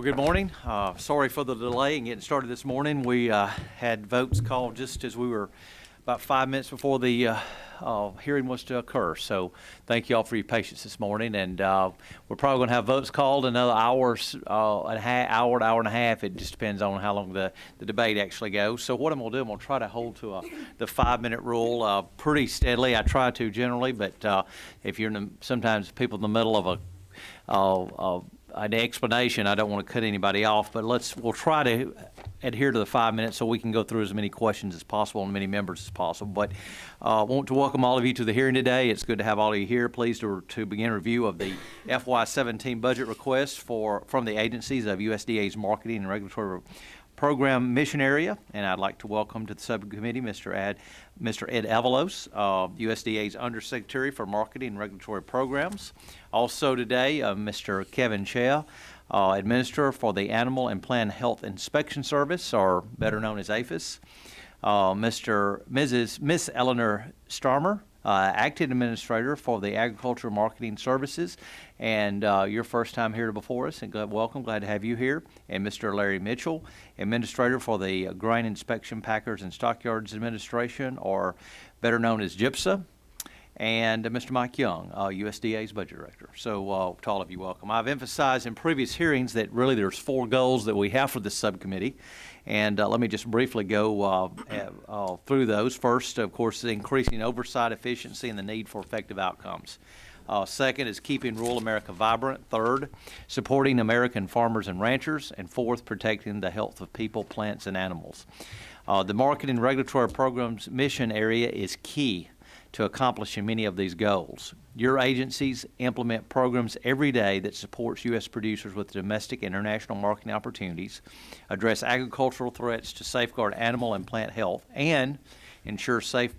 Good morning. Sorry for the delay in getting started this morning. We had votes called just as we were about 5 minutes before the hearing was to occur. So thank you all for your patience this morning. And we're probably going to have votes called another hour and a half. It just depends on how long the debate actually goes. So what I'm going to do, I'm going to try to hold to the 5-minute rule pretty steadily. I try to generally, but if you're sometimes people in the middle of an explanation, I don't want to cut anybody off, but we'll try to adhere to the 5 minutes so we can go through as many questions as possible and many members as possible. But I want to welcome all of you to the hearing today. It's good to have all of you here. Pleased to begin review of the FY17 budget request from the agencies of USDA's Marketing and Regulatory Program Mission Area, and I'd like to welcome to the subcommittee Mr. Ed Avalos, USDA's Undersecretary for Marketing and Regulatory Programs. Also today, Mr. Kevin Shea, Administrator for the Animal and Plant Health Inspection Service, or better known as APHIS. Miss Elanor Starmer, Acting Administrator for the Agriculture Marketing Services, and your first time here before us, and welcome, glad to have you here. And Mr. Larry Mitchell, Administrator for the Grain Inspection Packers and Stockyards Administration, or better known as GIPSA, and Mr. Mike Young, USDA's Budget Director. So to all of you, welcome. I've emphasized in previous hearings that really there's 4 goals that we have for this subcommittee, and let me just briefly go through those. First, of course, is increasing oversight, efficiency, and the need for effective outcomes. Second is keeping rural America vibrant. Third, supporting American farmers and ranchers. And fourth, protecting the health of people, plants, and animals. The Marketing and Regulatory Programs mission area is key to accomplishing many of these goals. Your agencies implement programs every day that supports U.S. producers with domestic and international marketing opportunities, address agricultural threats to safeguard animal and plant health, and ensure safe,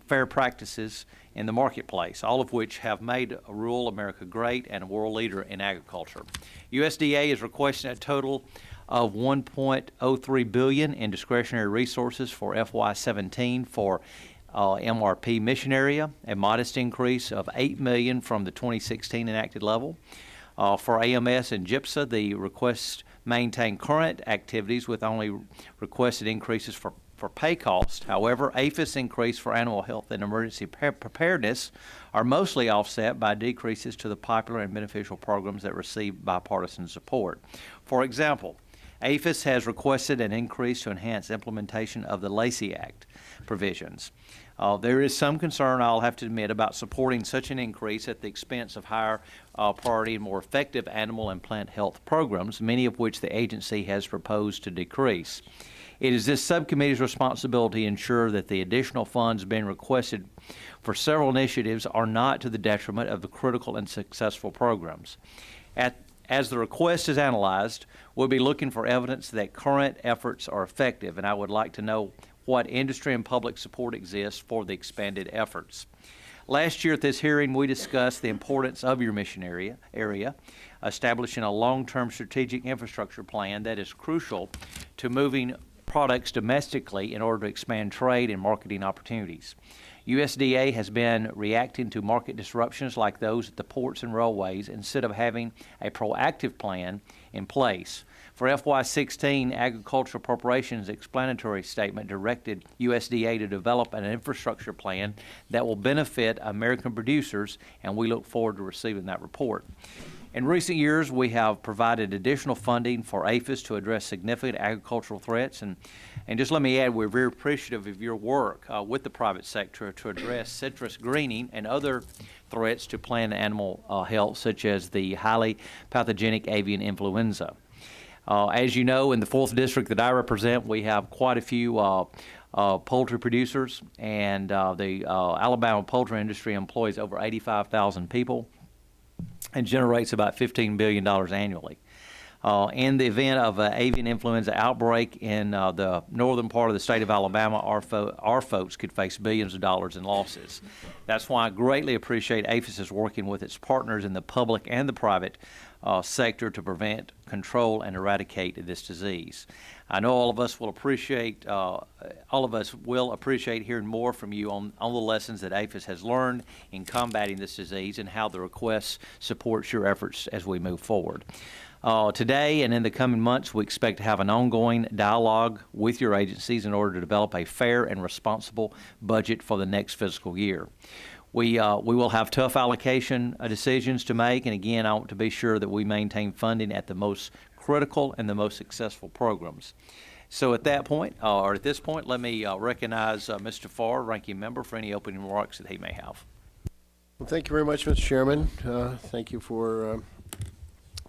fair practices in the marketplace, all of which have made rural America great and a world leader in agriculture. USDA is requesting a total of $1.03 billion in discretionary resources for FY17 for MRP mission area, a modest increase of $8 million from the 2016 enacted level. For AMS and GIPSA, the requests maintain current activities with only requested increases for pay cost. However, APHIS increase for animal health and emergency preparedness are mostly offset by decreases to the popular and beneficial programs that receive bipartisan support. For example, APHIS has requested an increase to enhance implementation of the Lacey Act provisions. There is some concern, I'll have to admit, about supporting such an increase at the expense of higher priority and more effective animal and plant health programs, many of which the agency has proposed to decrease. It is this subcommittee's responsibility to ensure that the additional funds being requested for several initiatives are not to the detriment of the critical and successful programs. As the request is analyzed, we'll be looking for evidence that current efforts are effective, and I would like to know what industry and public support exists for the expanded efforts. Last year at this hearing, we discussed the importance of your mission area, establishing a long-term strategic infrastructure plan that is crucial to moving products domestically in order to expand trade and marketing opportunities. USDA has been reacting to market disruptions like those at the ports and railways instead of having a proactive plan in place. For FY16, Agricultural Appropriations explanatory statement directed USDA to develop an infrastructure plan that will benefit American producers, and we look forward to receiving that report. In recent years, we have provided additional funding for APHIS to address significant agricultural threats, and just let me add, we're very appreciative of your work with the private sector to address citrus greening and other threats to plant and animal health, such as the highly pathogenic avian influenza. As you know, in the 4th District that I represent, we have quite a few poultry producers, and the Alabama poultry industry employs over 85,000 people and generates about $15 billion annually. In the event of an avian influenza outbreak in the northern part of the state of Alabama, our folks could face billions of dollars in losses. That's why I greatly appreciate APHIS working with its partners in the public and the private sector to prevent, control, and eradicate this disease. I know all of us will appreciate hearing more from you on the lessons that APHIS has learned in combating this disease and how the request supports your efforts as we move forward. Today and in the coming months, we expect to have an ongoing dialogue with your agencies in order to develop a fair and responsible budget for the next fiscal year. We will have tough allocation decisions to make, and again, I want to be sure that we maintain funding at the most critical and the most successful programs. So at that point, or at this point, let me recognize Mr. Farr, Ranking Member, for any opening remarks that he may have. Well, thank you very much, Mr. Chairman. Thank you for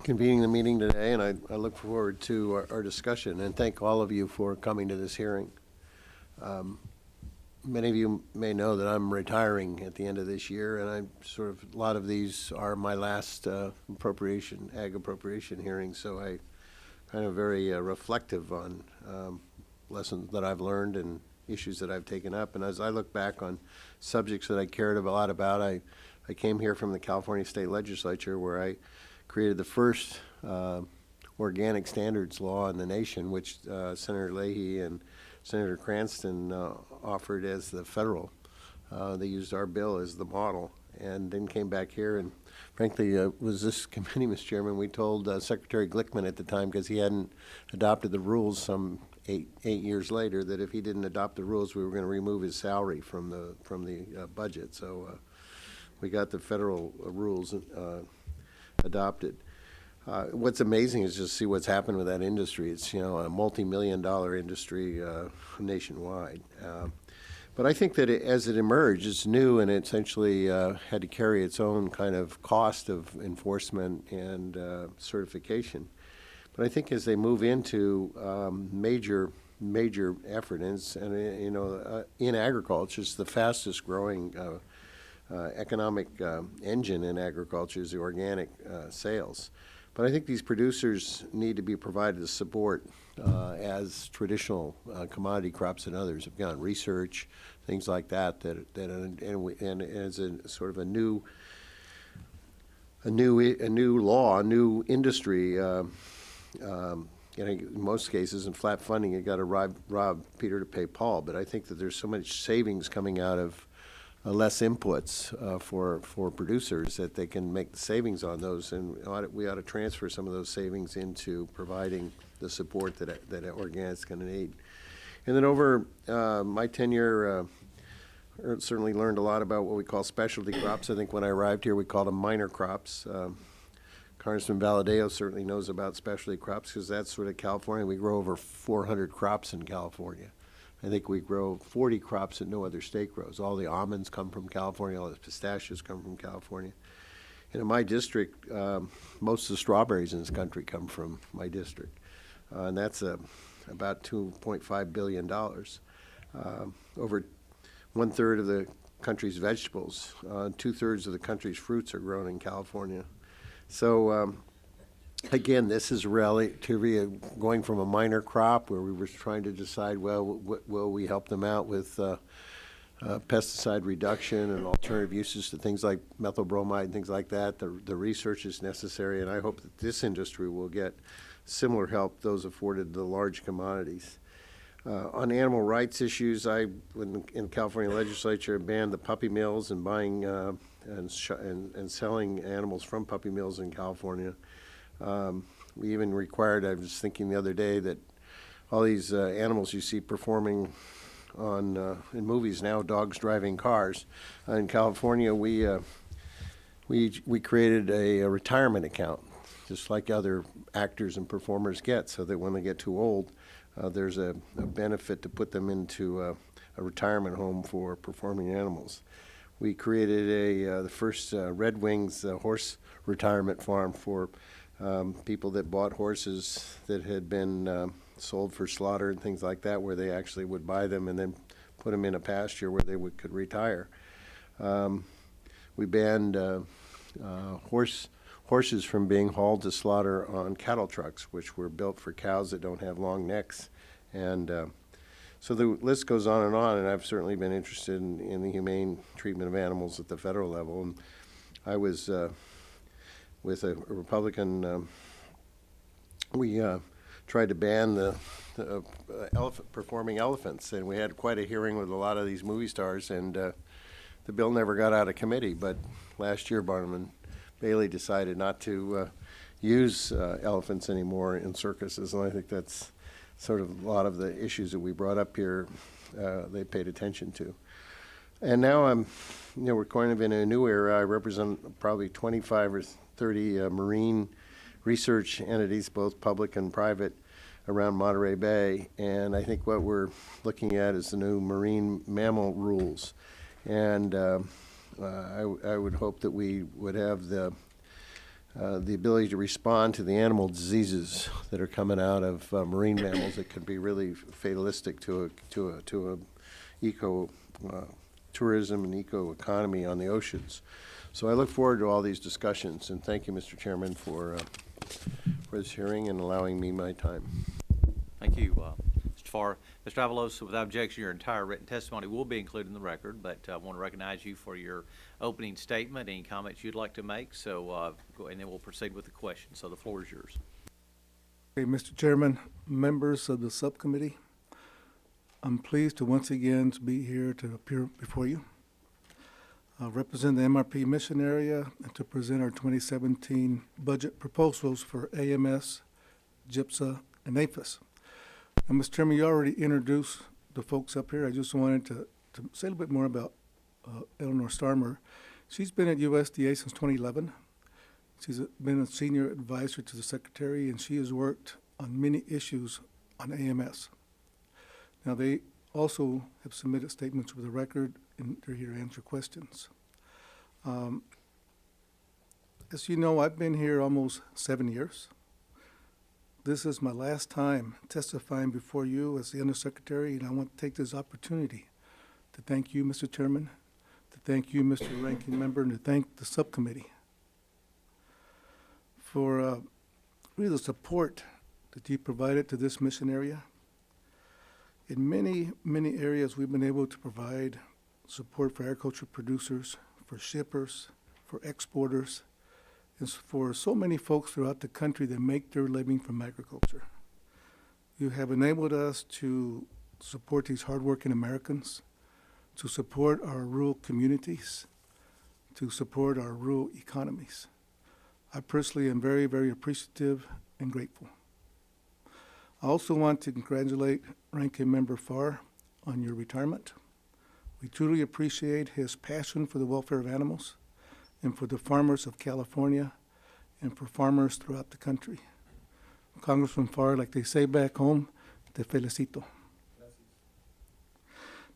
convening the meeting today, and I look forward to our discussion, and thank all of you for coming to this hearing. Many of you may know that I'm retiring at the end of this year, and a lot of these are my last ag appropriation hearings, so I kind of very reflective on lessons that I've learned and issues that I've taken up. And as I look back on subjects that I cared a lot about, I came here from the California State Legislature, where I created the first organic standards law in the nation, which Senator Leahy and Senator Cranston offered as the federal. They used our bill as the model, and then came back here, and frankly, was this committee, Mr. Chairman, we told Secretary Glickman at the time, because he hadn't adopted the rules some eight years later, that if he didn't adopt the rules, we were going to remove his salary from the budget. So we got the federal rules adopted. What's amazing is just see what's happened with that industry. It's, you know, a multi-million-dollar industry nationwide. But I think that as it emerged, it's new, and it essentially had to carry its own kind of cost of enforcement and certification. But I think as they move into major effort, and you know, in agriculture, it's the fastest growing economic engine in agriculture is the organic sales. But I think these producers need to be provided the support as traditional commodity crops and others have gone. Research, things like that, and as a sort of a new law, a new industry. In most cases, in flat funding, you got to rob Peter to pay Paul. But I think that there's so much savings coming out of less inputs for producers that they can make the savings on those, and we ought to transfer some of those savings into providing the support that organic's going to need. And then over my tenure, certainly learned a lot about what we call specialty crops. I think when I arrived here, we called them minor crops. Congressman Valadeo certainly knows about specialty crops, because that's sort of California. We grow over 400 crops in California. I think we grow 40 crops that no other state grows. All the almonds come from California, all the pistachios come from California. And in my district, most of the strawberries in this country come from my district. And that's about $2.5 billion. Over 1/3 of the country's vegetables, 2/3 of the country's fruits are grown in California. So again, this is relatively going from a minor crop where we were trying to decide, well, will we help them out with pesticide reduction and alternative uses to things like methyl bromide and things like that. The research is necessary, and I hope that this industry will get similar help those afforded the large commodities. On animal rights issues, in the California legislature, banned the puppy mills and buying and selling animals from puppy mills in California. We even required, I was thinking the other day, that all these animals you see performing in movies now, dogs driving cars. In California, we created a retirement account, just like other actors and performers get, so that when they get too old, there's a benefit to put them into a retirement home for performing animals. We created the first Red Wings horse retirement farm for people that bought horses that had been sold for slaughter and things like that, where they actually would buy them and then put them in a pasture where they could retire. We banned horses from being hauled to slaughter on cattle trucks, which were built for cows that don't have long necks. And so the list goes on, and I've certainly been interested in the humane treatment of animals at the federal level. And I was with a Republican, we tried to ban the performing elephants, and we had quite a hearing with a lot of these movie stars, and the bill never got out of committee. But last year, Barnum and Bailey decided not to use elephants anymore in circuses, and I think that's sort of a lot of the issues that we brought up here, they paid attention to. And now we're kind of in a new era. I represent probably 25 or 30 marine research entities, both public and private, around Monterey Bay. And I think what we're looking at is the new marine mammal rules. And I would hope that we would have the ability to respond to the animal diseases that are coming out of marine mammals that could be really fatalistic to a eco tourism and eco-economy on the oceans. So I look forward to all these discussions, and thank you, Mr. Chairman, for this hearing and allowing me my time. Thank you, Mr. Farr. Mr. Avalos, without objection, your entire written testimony will be included in the record, but I want to recognize you for your opening statement, any comments you'd like to make, so and then we'll proceed with the question. So the floor is yours. Okay, Mr. Chairman, members of the subcommittee, I'm pleased to once again be here to appear before you, represent the MRP mission area, and to present our 2017 budget proposals for AMS, GIPSA, and APHIS. Now, Mr. Chairman, you already introduced the folks up here. I just wanted to say a little bit more about Elanor Starmer. She's been at USDA since 2011. She's been a senior advisor to the secretary, and she has worked on many issues on AMS. Now, they also have submitted statements for the record, and they're here to answer questions. As you know, I've been here almost 7 years. This is my last time testifying before you as the Undersecretary, and I want to take this opportunity to thank you, Mr. Chairman, to thank you, Mr. Ranking Member, and to thank the subcommittee for really the support that you provided to this mission area. In many, many areas, we've been able to provide support for agriculture producers, for shippers, for exporters, and for so many folks throughout the country that make their living from agriculture. You have enabled us to support these hardworking Americans, to support our rural communities, to support our rural economies. I personally am very, very appreciative and grateful. I also want to congratulate Ranking Member Farr on your retirement. We truly appreciate his passion for the welfare of animals and for the farmers of California and for farmers throughout the country. Congressman Farr, like they say back home, te felicito.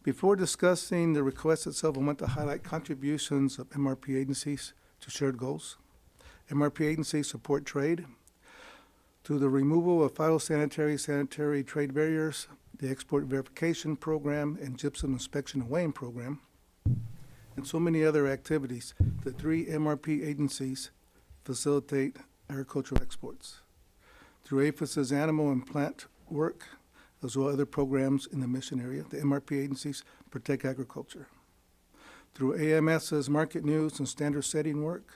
Before discussing the request itself, I want to highlight contributions of MRP agencies to shared goals. MRP agencies support trade, to the removal of sanitary trade barriers, the export verification program, and gypsum inspection and weighing program, and so many other activities. The 3 MRP agencies facilitate agricultural exports. Through APHIS's animal and plant work, as well as other programs in the mission area, the MRP agencies protect agriculture. Through AMS's market news and standard setting work,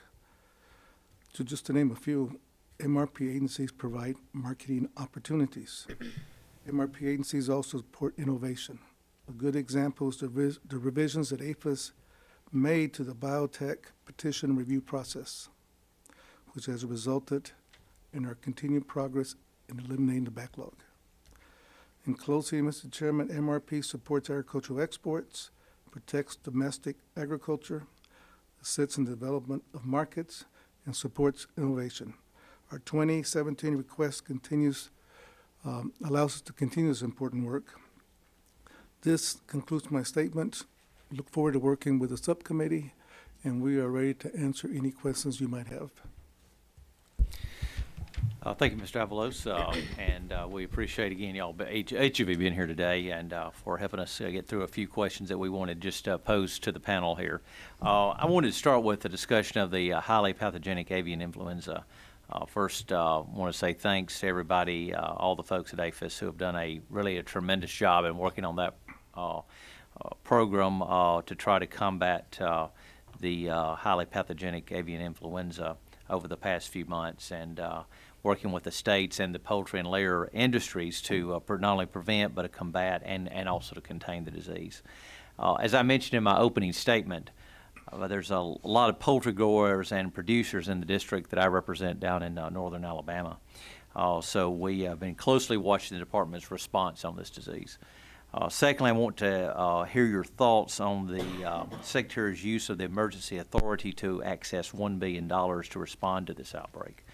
just to name a few, MRP agencies provide marketing opportunities. MRP agencies also support innovation. A good example is the revisions that APHIS made to the Biotech petition review process, which has resulted in our continued progress in eliminating the backlog. In closing, Mr. Chairman, MRP supports agricultural exports, protects domestic agriculture, assists in the development of markets, and supports innovation. Our 2017 request allows us to continue this important work. This concludes my statement. I look forward to working with the subcommittee, and we are ready to answer any questions you might have. Thank you, Mr. Avalos, and we appreciate again y'all, each of you being here today and for helping us get through a few questions that we wanted just pose to the panel here. I wanted to start with the discussion of the highly pathogenic avian influenza. First, I want to say thanks to everybody, all the folks at APHIS who have done really a tremendous job in working on that program to try to combat the highly pathogenic avian influenza over the past few months, and working with the states and the poultry and layer industries to not only prevent but to combat and also to contain the disease. As I mentioned in my opening statement, There's a lot of poultry growers and producers in the district that I represent down in northern Alabama. So we have been closely watching the department's response on this disease. Secondly, I want to hear your thoughts on the Secretary's use of the emergency authority to access $1 billion to respond to this outbreak.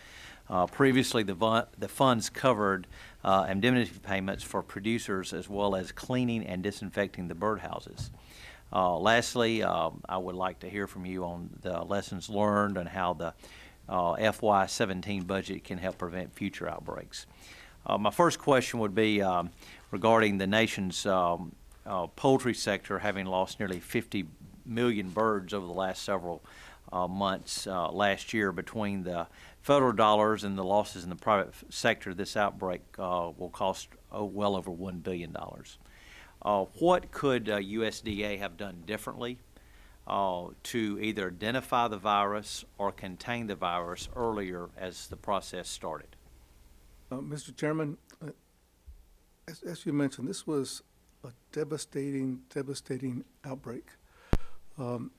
Previously, the funds covered indemnity payments for producers as well as cleaning and disinfecting the birdhouses. Lastly, I would like to hear from you on the lessons learned and how the FY17 budget can help prevent future outbreaks. My first question would be regarding the nation's poultry sector having lost nearly 50 million birds over the last several months last year. Between the federal dollars and the losses in the private sector, this outbreak will cost well over $1 billion. What could USDA have done differently to either identify the virus or contain the virus earlier as the process started? Mr. Chairman, as you mentioned, this was a devastating outbreak. Under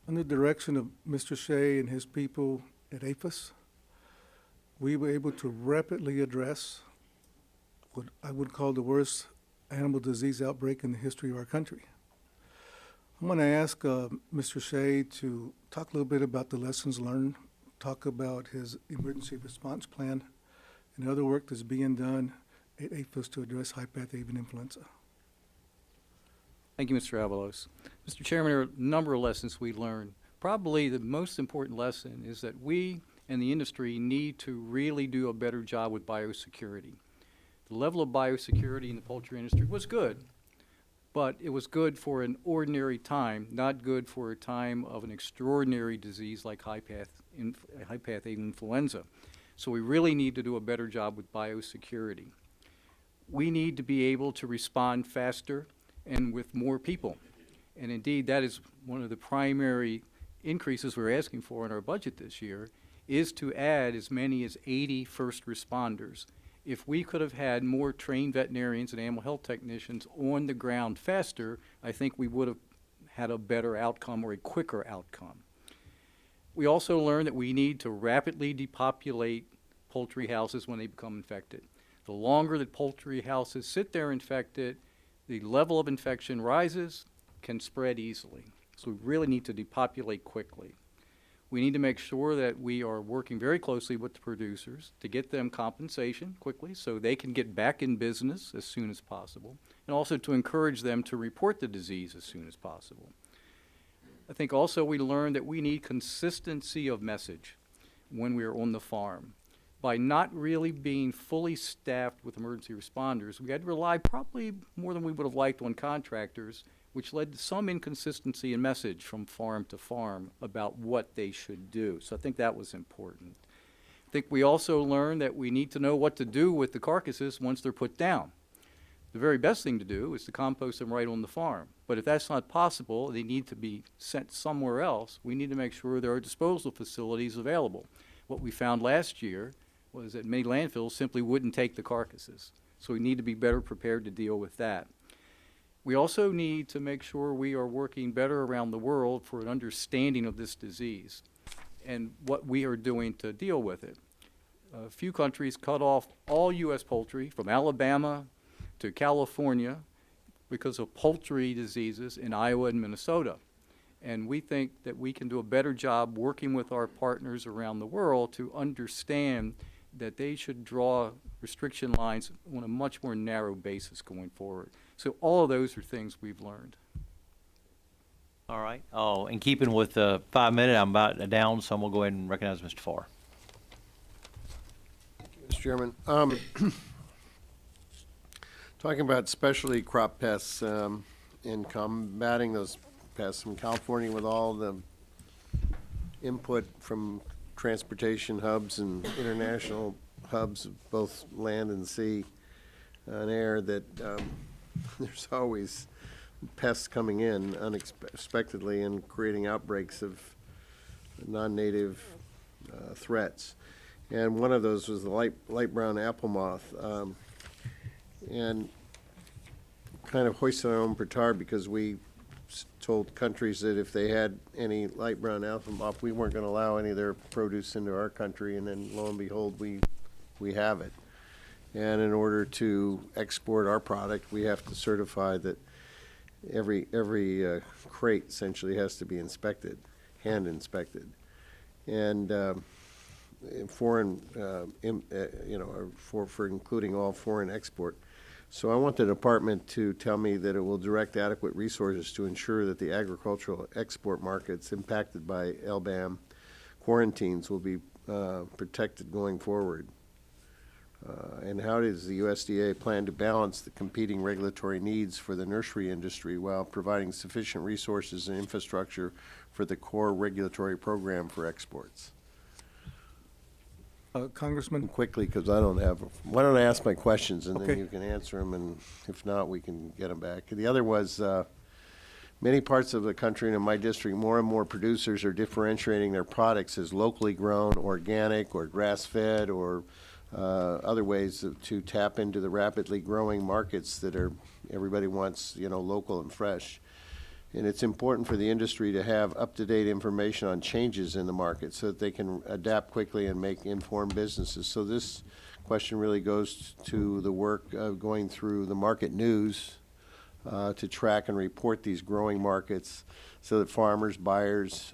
the direction of Mr. Shea and his people at APHIS, we were able to rapidly address what I would call the worst animal disease outbreak in the history of our country. I'm going to ask Mr. Shea to talk a little bit about the lessons learned, talk about his emergency response plan, and other work that's being done at APHIS to address high-path avian influenza. Thank you, Mr. Avalos. Mr. Chairman, there are a number of lessons we learned. Probably the most important lesson is that we and the industry need to really do a better job with biosecurity. The level of biosecurity in the poultry industry was good, but it was good for an ordinary time, not good for a time of an extraordinary disease like high-path avian influenza. So we really need to do a better job with biosecurity. We need to be able to respond faster and with more people. And indeed, that is one of the primary increases we're asking for in our budget this year, is to add as many as 80 first responders. If we could have had more trained veterinarians and animal health technicians on the ground faster, I think we would have had a better outcome or a quicker outcome. We also learned that we need to rapidly depopulate poultry houses when they become infected. The longer that poultry houses sit there infected, the level of infection rises, can spread easily. So we really need to depopulate quickly. We need to make sure that we are working very closely with the producers to get them compensation quickly so they can get back in business as soon as possible, and also to encourage them to report the disease as soon as possible. I think also we learned that we need consistency of message when we are on the farm. By not really being fully staffed with emergency responders, we had to rely probably more than we would have liked on contractors, which led to some inconsistency in message from farm to farm about what they should do. So I think that was important. I think we also learned that we need to know what to do with the carcasses once they're put down. The very best thing to do is to compost them right on the farm. But if that's not possible, they need to be sent somewhere else. We need to make sure there are disposal facilities available. What we found last year was that many landfills simply wouldn't take the carcasses. So we need to be better prepared to deal with that. We also need to make sure we are working better around the world for an understanding of this disease and what we are doing to deal with it. A few countries cut off all U.S. poultry from Alabama to California because of poultry diseases in Iowa and Minnesota. And we think that we can do a better job working with our partners around the world to understand that they should draw restriction lines on a much more narrow basis going forward. So all of those are things we've learned. All right. Oh, in keeping with the 5 minute, I'm about down, so I'm going to go ahead and recognize Mr. Farr. Mr. Chairman, talking about specialty crop pests and combating those pests from California with all the input from transportation hubs and international hubs of both land and sea and air, that there's always pests coming in unexpectedly and creating outbreaks of non-native threats. And one of those was the light brown apple moth. And kind of hoisted our own petard because we told countries that if they had any light brown alpha moth, we weren't going to allow any of their produce into our country, and then lo and behold, we have it. And in order to export our product, we have to certify that every crate essentially has to be inspected, hand inspected. And foreign, for including all foreign export. So I want the department to tell me that it will direct adequate resources to ensure that the agricultural export markets impacted by LBAM quarantines will be protected going forward. And how does the USDA plan to balance the competing regulatory needs for the nursery industry while providing sufficient resources and infrastructure for the core regulatory program for exports? Congressman, Quickly, because I don't have, why don't I ask my questions, and then Okay. you can answer them, and if not, we can get them back. The other was, many parts of the country and in my district, more and more producers are differentiating their products as locally grown, organic, or grass-fed, or other ways to tap into the rapidly growing markets that are, everybody wants, local and fresh. And it's important for the industry to have up-to-date information on changes in the market so that they can adapt quickly and make informed businesses. So this question really goes to the work of going through the market news to track and report these growing markets so that farmers, buyers,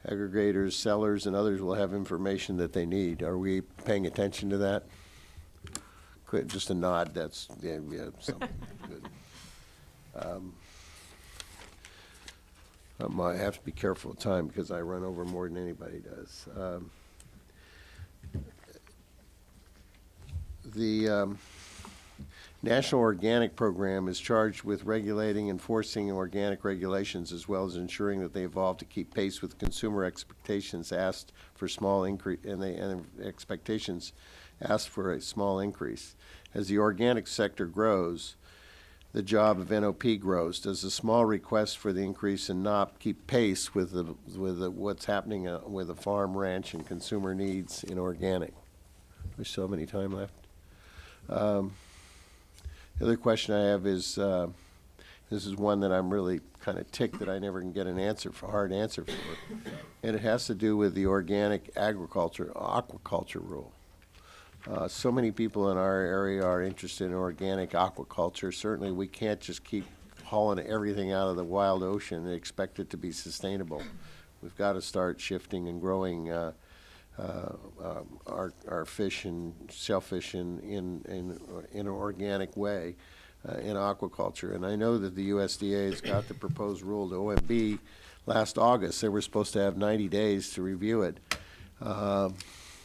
aggregators, sellers, and others will have information that they need. Are we paying attention to that? Just a nod, that's, yeah, something good. I have to be careful of time because I run over more than anybody does. The National Organic Program is charged with regulating and enforcing organic regulations as well as ensuring that they evolve to keep pace with consumer expectations asked for small increase, and expectations asked for a small increase. As the organic sector grows, the job of NOP grows. Does the small request for the increase in NOP keep pace with what's happening with the farm, ranch, and consumer needs in organic? There's so many time left. The other question I have is, this is one that I'm really kind of ticked that I never can get hard answer for, and it has to do with the organic aquaculture rule. So many people in our area are interested in organic aquaculture. Certainly, we can't just keep hauling everything out of the wild ocean and expect it to be sustainable. We've got to start shifting and growing our fish and shellfish in an organic way in aquaculture. And I know that the USDA has got the proposed rule to OMB last August. They were supposed to have 90 days to review it.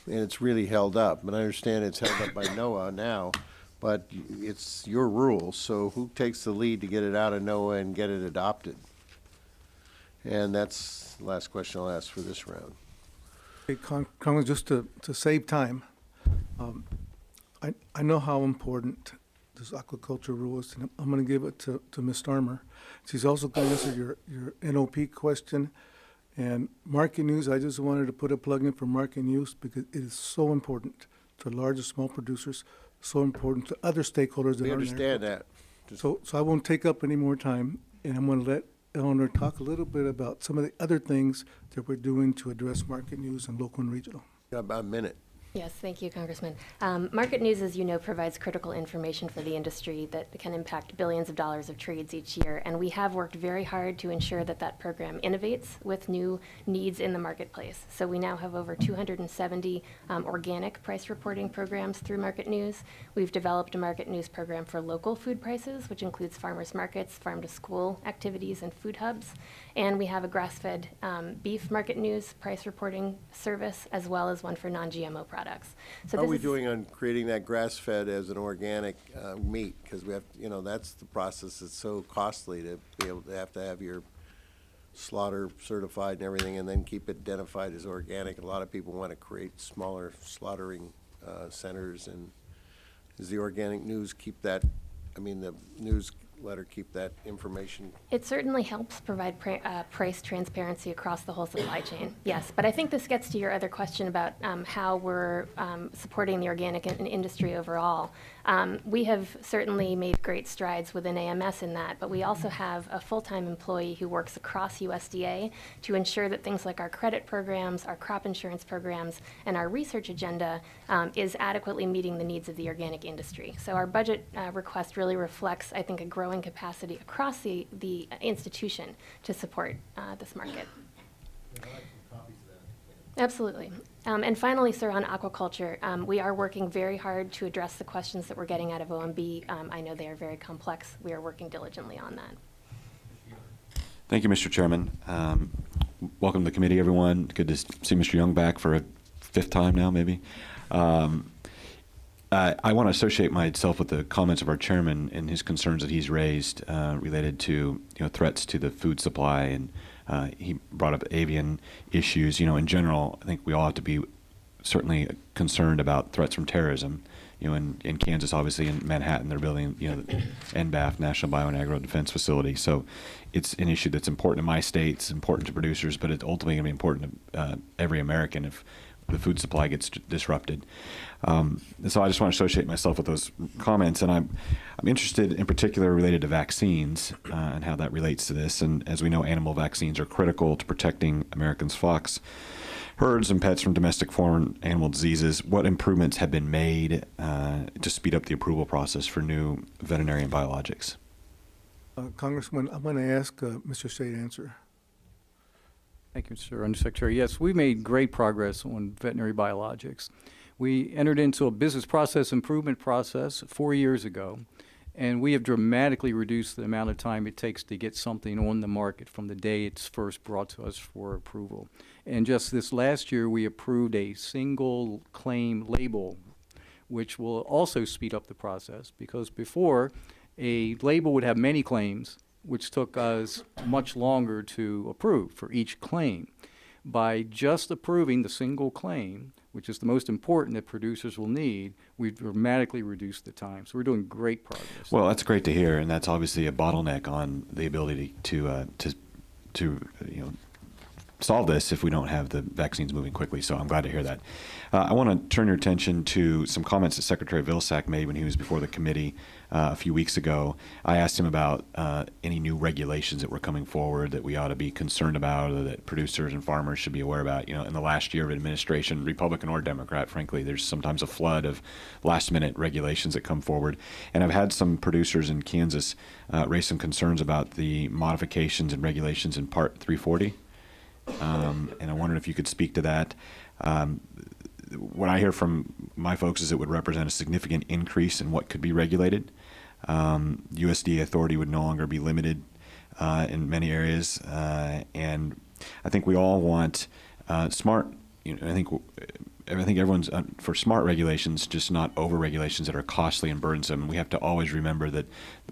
And it's really held up. And I understand it's held up by NOAA now, but it's your rule, so who takes the lead to get it out of NOAA and get it adopted? And that's the last question I'll ask for this round. hey, Congressman, just to save time, I know how important this aquaculture rule is, and I'm going to give it to Ms. Starmer. She's also going to answer your NOP question. And market news, I just wanted to put a plug in for market news because it is so important to large and small producers, so important to other stakeholders. We understand that. So I won't take up any more time, and I'm going to let Elanor talk a little bit about some of the other things that we're doing to address market news and local and regional. Got about a minute. Yes, thank you, Congressman. Market news, as you know, provides critical information for the industry that can impact billions of dollars of trades each year. And we have worked very hard to ensure that that program innovates with new needs in the marketplace. So we now have over 270 organic price reporting programs through market news. We've developed a market news program for local food prices, which includes farmers markets, farm-to-school activities, and food hubs. And we have a grass-fed beef market news price reporting service, as well as one for non-GMO products. So How are this we is- doing on creating that grass-fed as an organic meat? Because we have, that's the process that's so costly to be able to have your slaughter certified and everything, and then keep it identified as organic. A lot of people want to create smaller slaughtering centers, and does the organic news keep that? I mean, the news let her keep that information? It certainly helps provide price transparency across the whole supply chain, yes. But I think this gets to your other question about how we're supporting the organic industry overall. We have certainly made great strides within AMS in that, but we also have a full-time employee who works across USDA to ensure that things like our credit programs, our crop insurance programs, and our research agenda is adequately meeting the needs of the organic industry. So our budget request really reflects, I think, a growing capacity across the institution to support this market. Absolutely. And finally, sir, on aquaculture, we are working very hard to address the questions that we're getting out of OMB. I know they are very complex. We are working diligently on that. Thank you, Mr. Chairman. Welcome to the committee, everyone. Good to see Mr. Young back for a 5th time now, maybe. I want to associate myself with the comments of our chairman and his concerns that he's raised related to threats to the food supply, and he brought up avian issues. In general, I think we all have to be certainly concerned about threats from terrorism. In Kansas, obviously, in Manhattan, they're building the NBAF, National Bio and Agro Defense Facility. So it's an issue that's important in my state. It's important to producers, but it's ultimately going to be important to every American if the food supply gets disrupted. And so I just want to associate myself with those comments, and I'm interested in particular related to vaccines and how that relates to this. And as we know, animal vaccines are critical to protecting Americans' flocks, herds, and pets from domestic foreign animal diseases. What improvements have been made to speed up the approval process for new veterinarian biologics? Congressman, I'm going to ask Mr. Shea to answer. Thank you, Mr. Undersecretary. Yes, we made great progress on veterinary biologics. We entered into a business process improvement process 4 years ago, and we have dramatically reduced the amount of time it takes to get something on the market from the day it's first brought to us for approval. And just this last year, we approved a single claim label, which will also speed up the process, because before, a label would have many claims, which took us much longer to approve for each claim. By just approving the single claim, which is the most important that producers will need, we've dramatically reduced the time. So we're doing great progress. Well, that's great to hear, and that's obviously a bottleneck on the ability to solve this if we don't have the vaccines moving quickly. So I'm glad to hear that. I want to turn your attention to some comments that Secretary Vilsack made when he was before the committee a few weeks ago. I asked him about any new regulations that were coming forward that we ought to be concerned about, or that producers and farmers should be aware about. In the last year of administration, Republican or Democrat, frankly, there's sometimes a flood of last-minute regulations that come forward. And I've had some producers in Kansas raise some concerns about the modifications and regulations in Part 340. And I wondered if you could speak to that. What I hear from my folks is it would represent a significant increase in what could be regulated. USDA authority would no longer be limited in many areas, and I think we all want smart. I think everyone's for smart regulations, just not over regulations that are costly and burdensome. And we have to always remember that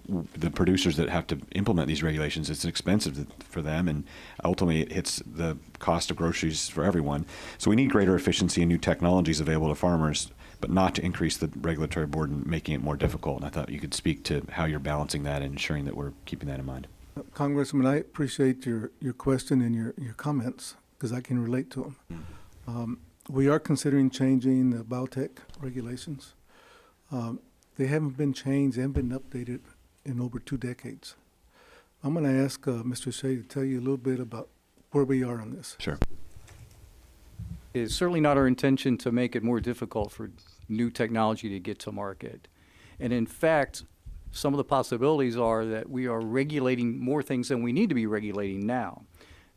the producers that have to implement these regulations, it's expensive for them, and ultimately it hits the cost of groceries for everyone. So we need greater efficiency and new technologies available to farmers, but not to increase the regulatory burden, making it more difficult. And I thought you could speak to how you're balancing that and ensuring that we're keeping that in mind. Congressman, I appreciate your question and your comments, because I can relate to them. We are considering changing the biotech regulations. They haven't been changed and been updated in over 2 decades. I'm going to ask Mr. Shea to tell you a little bit about where we are on this. Sure. It's certainly not our intention to make it more difficult for new technology to get to market. And in fact, some of the possibilities are that we are regulating more things than we need to be regulating now.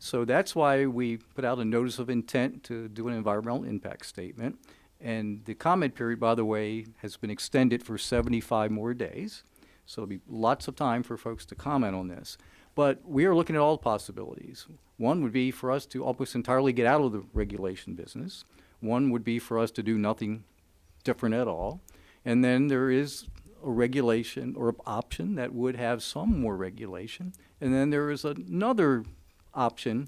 So that's why we put out a notice of intent to do an environmental impact statement. And the comment period, by the way, has been extended for 75 more days. So there'll be lots of time for folks to comment on this. But we are looking at all possibilities. One would be for us to almost entirely get out of the regulation business. One would be for us to do nothing different at all. And then there is a regulation or option that would have some more regulation. And then there is another option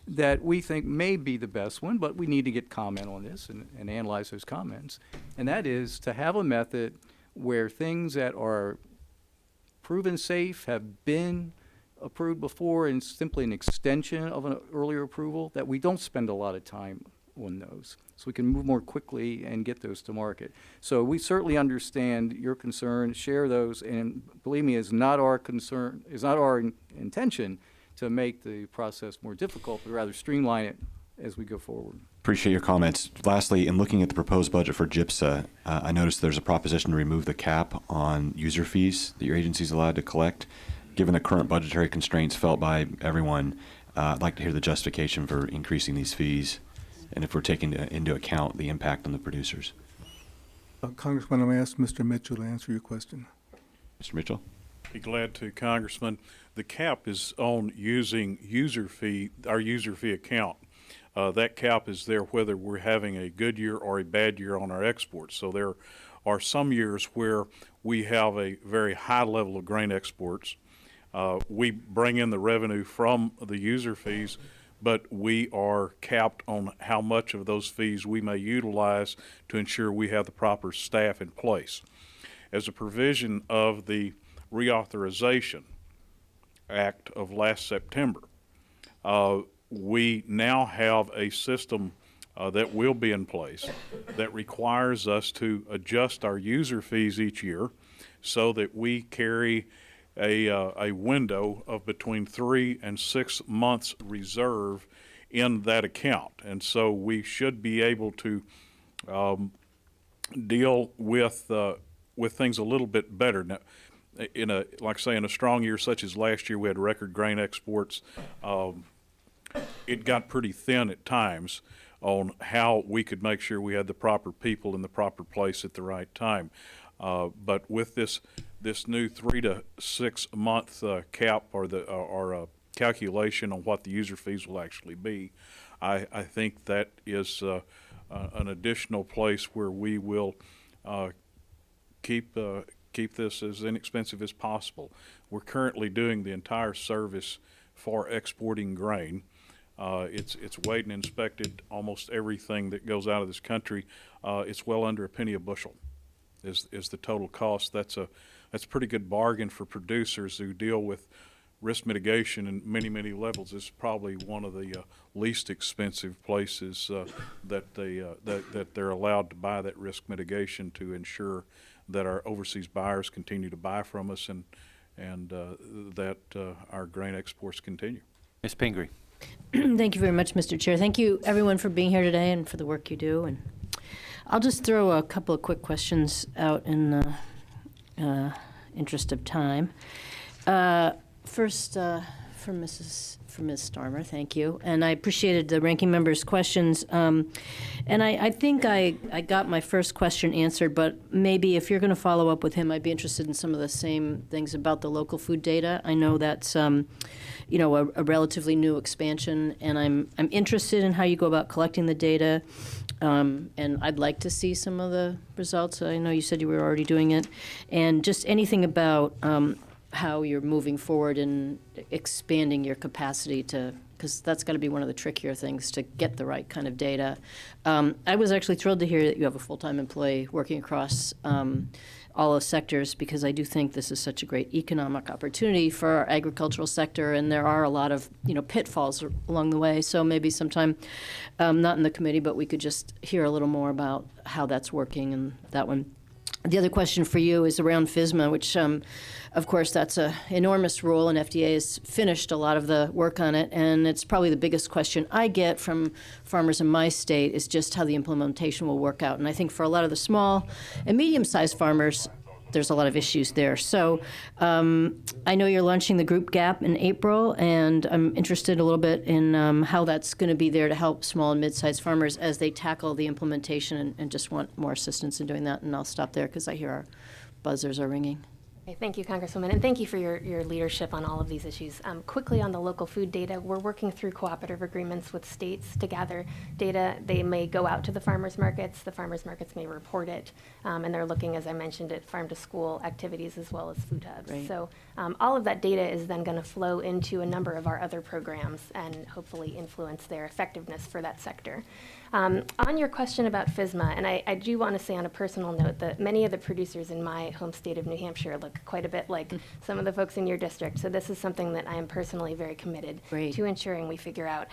that we think may be the best one, but we need to get comment on this and analyze those comments. And that is to have a method where things that are proven safe, have been approved before, and simply an extension of an earlier approval, that we don't spend a lot of time on those, so we can move more quickly and get those to market. So we certainly understand your concern, share those, and believe me, it's not our concern, it's not our intention to make the process more difficult, but rather streamline it as we go forward. Appreciate your comments. Lastly, in looking at the proposed budget for GIPSA, I noticed there's a proposition to remove the cap on user fees that your agency is allowed to collect. Given the current budgetary constraints felt by everyone, I'd like to hear the justification for increasing these fees, and if we're taking into account the impact on the producers. Congressman, I'm going to ask Mr. Mitchell to answer your question. Mr. Mitchell? Be glad to, Congressman. The cap is on using our user fee account. That cap is there whether we're having a good year or a bad year on our exports. So there are some years where we have a very high level of grain exports. We bring in the revenue from the user fees, but we are capped on how much of those fees we may utilize to ensure we have the proper staff in place. As a provision of the Reauthorization Act of last September, we now have a system that will be in place that requires us to adjust our user fees each year so that we carry a window of between 3 and 6 months reserve in that account. And so we should be able to deal with things a little bit better. Now, like I say, in a strong year such as last year, we had record grain exports. It got pretty thin at times on how we could make sure we had the proper people in the proper place at the right time. But with this new 3 to 6 month cap or calculation on what the user fees will actually be, I think that is an additional place where we will keep this as inexpensive as possible. We're currently doing the entire service for exporting grain. It's weighed and inspected, almost everything that goes out of this country. It's well under a penny a bushel is the total cost. That's a pretty good bargain for producers who deal with risk mitigation in many, many levels. It's probably one of the least expensive places that they're allowed to buy that risk mitigation to ensure that our overseas buyers continue to buy from us and that our grain exports continue. Ms. Pingree. Thank you very much, Mr. Chair. Thank you, everyone, for being here today and for the work you do. And I'll just throw a couple of quick questions out in the interest of time. First, for Ms. Starmer, thank you. And I appreciated the ranking member's questions. And I think I got my first question answered, but maybe if you're going to follow up with him, I'd be interested in some of the same things about the local food data. I know that's a relatively new expansion, and I'm interested in how you go about collecting the data. And I'd like to see some of the results. I know you said you were already doing it. And just anything about how you're moving forward in expanding your capacity to, because that's got to be one of the trickier things, to get the right kind of data. I was actually thrilled to hear that you have a full-time employee working across all of sectors, because I do think this is such a great economic opportunity for our agricultural sector, and there are a lot of pitfalls along the way. So maybe sometime, not in the committee, but we could just hear a little more about how that's working and that one. The other question for you is around FSMA, which, of course, that's an enormous rule, and FDA has finished a lot of the work on it. And it's probably the biggest question I get from farmers in my state is just how the implementation will work out. And I think for a lot of the small and medium-sized farmers, there's a lot of issues there. So I know you're launching the group gap in April, and I'm interested a little bit in how that's going to be there to help small and mid-sized farmers as they tackle the implementation, and just want more assistance in doing that. And I'll stop there because I hear our buzzers are ringing. Okay, thank you, Congresswoman, and thank you for your leadership on all of these issues. Quickly on the local food data, we're working through cooperative agreements with states to gather data. They may go out to the farmers markets may report it, and they're looking, as I mentioned, at farm-to-school activities as well as food hubs. Right. So all of that data is then going to flow into a number of our other programs and hopefully influence their effectiveness for that sector. On your question about FSMA, and I do want to say on a personal note that many of the producers in my home state of New Hampshire look look quite a bit like some of the folks in your district. So this is something that I am personally very committed Great. to ensuring we figure out.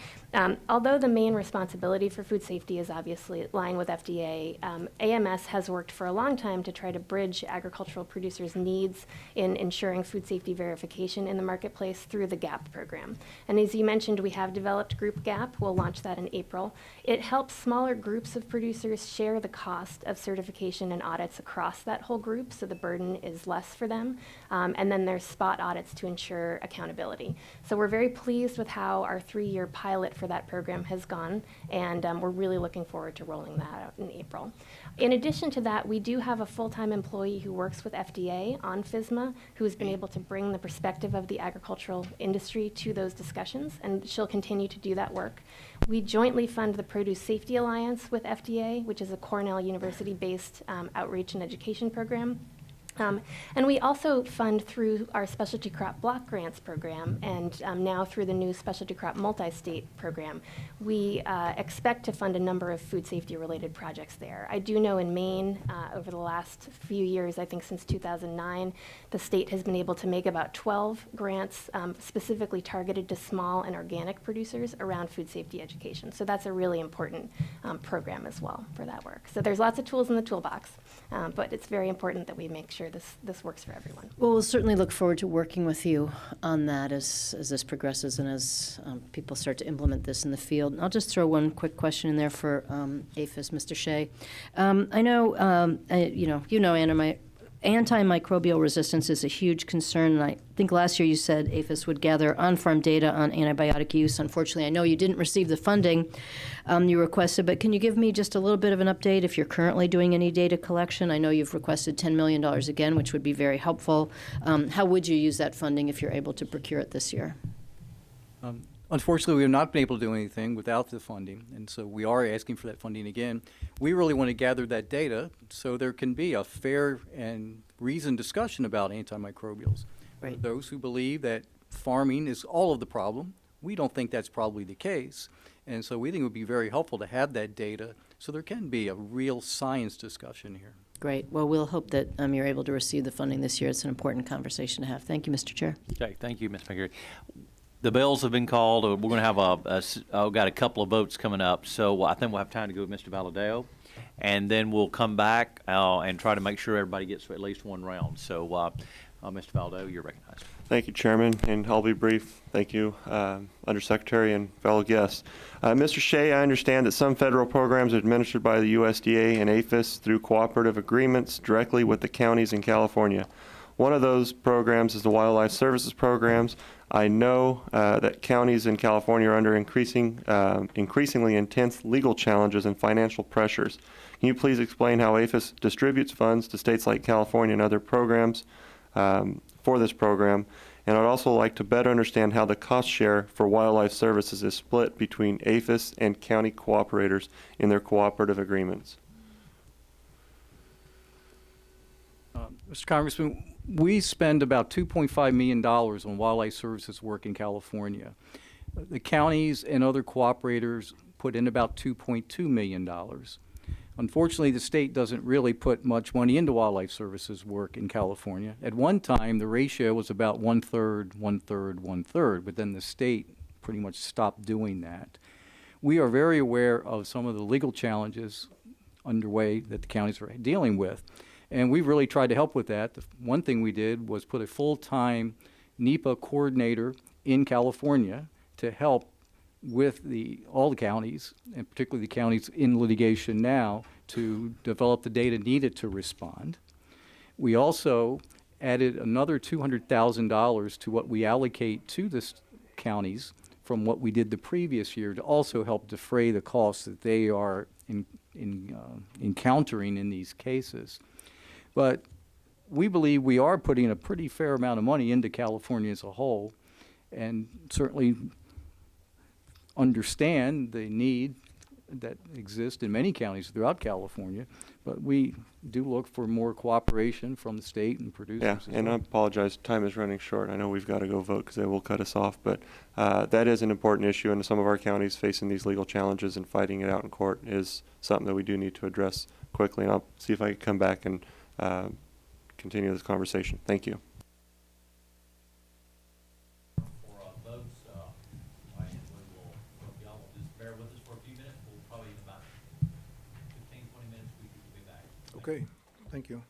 Although the main responsibility for food safety is obviously lying with FDA, AMS has worked for a long time to try to bridge agricultural producers' needs in ensuring food safety verification in the marketplace through the GAP program. And as you mentioned, we have developed Group GAP. We'll launch that in April. It helps smaller groups of producers share the cost of certification and audits across that whole group, so the burden is less for them. And then there's spot audits to ensure accountability. So we're very pleased with how our 3-year pilot for that program has gone, and we're really looking forward to rolling that out in April. In addition to that, we do have a full-time employee who works with FDA on FSMA, who's been able to bring the perspective of the agricultural industry to those discussions, and she'll continue to do that work. We jointly fund the Produce Safety Alliance with FDA, which is a Cornell University-based outreach and education program. And we also fund through our specialty crop block grants program, and now through the new specialty crop multi-state program, we expect to fund a number of food safety related projects there. I do know in Maine, over the last few years, I think since 2009, the state has been able to make about 12 grants specifically targeted to small and organic producers around food safety education. So that's a really important program as well for that work. So there's lots of tools in the toolbox, but it's very important that we make sure this works for everyone. Well, we'll certainly look forward to working with you on that as this progresses and as people start to implement this in the field. And I'll just throw one quick question in there for APHIS, Mr. Shea. I know, antimicrobial resistance is a huge concern, and I think last year you said APHIS would gather on-farm data on antibiotic use. Unfortunately, I know you didn't receive the funding you requested, but can you give me just a little bit of an update if you're currently doing any data collection? I know you've requested $10 million again, which would be very helpful. How would you use that funding if you're able to procure it this year? Unfortunately, we have not been able to do anything without the funding, and so we are asking for that funding again. We really want to gather that data so there can be a fair and reasoned discussion about antimicrobials. Right. Those who believe that farming is all of the problem, we don't think that's probably the case, and so we think it would be very helpful to have that data so there can be a real science discussion here. Great. Well, we'll hope that you're able to receive the funding this year. It's an important conversation to have. Thank you, Mr. Chair. Okay, thank you, Ms. McGarry. The bills have been called. We're going to have got a couple of votes coming up, so I think we'll have time to go with Mr. Valadeo, and then we'll come back and try to make sure everybody gets at least one round. So, Mr. Valadeo, you're recognized. Thank you, Chairman, and I'll be brief. Thank you, Undersecretary and fellow guests. Mr. Shea, I understand that some federal programs are administered by the USDA and APHIS through cooperative agreements directly with the counties in California. One of those programs is the Wildlife Services programs. I know that counties in California are under increasingly intense legal challenges and financial pressures. Can you please explain how APHIS distributes funds to states like California and other programs for this program? And I'd also like to better understand how the cost share for wildlife services is split between APHIS and county cooperators in their cooperative agreements. Mr. Congressman, we spend about $2.5 million on wildlife services work in California. The counties and other cooperators put in about $2.2 million. Unfortunately, the state doesn't really put much money into wildlife services work in California. At one time, the ratio was about 1/3, 1/3, 1/3, but then the state pretty much stopped doing that. We are very aware of some of the legal challenges underway that the counties are dealing with. And we've really tried to help with that. The one thing we did was put a full-time NEPA coordinator in California to help with all the counties, and particularly the counties in litigation now, to develop the data needed to respond. We also added another $200,000 to what we allocate to the counties from what we did the previous year to also help defray the costs that they are encountering in these cases. But we believe we are putting a pretty fair amount of money into California as a whole, and certainly understand the need that exists in many counties throughout California. But we do look for more cooperation from the state and producers. Yeah, and I apologize, time is running short. I know we've got to go vote because they will cut us off, but that is an important issue, and some of our counties facing these legal challenges and fighting it out in court is something that we do need to address quickly. And I'll see if I can come back and continue this conversation. Thank you. For votes, and we will, y'all will just bear with us for a few minutes. We'll probably in about 15, 20 minutes, we will be back. Okay, thank you.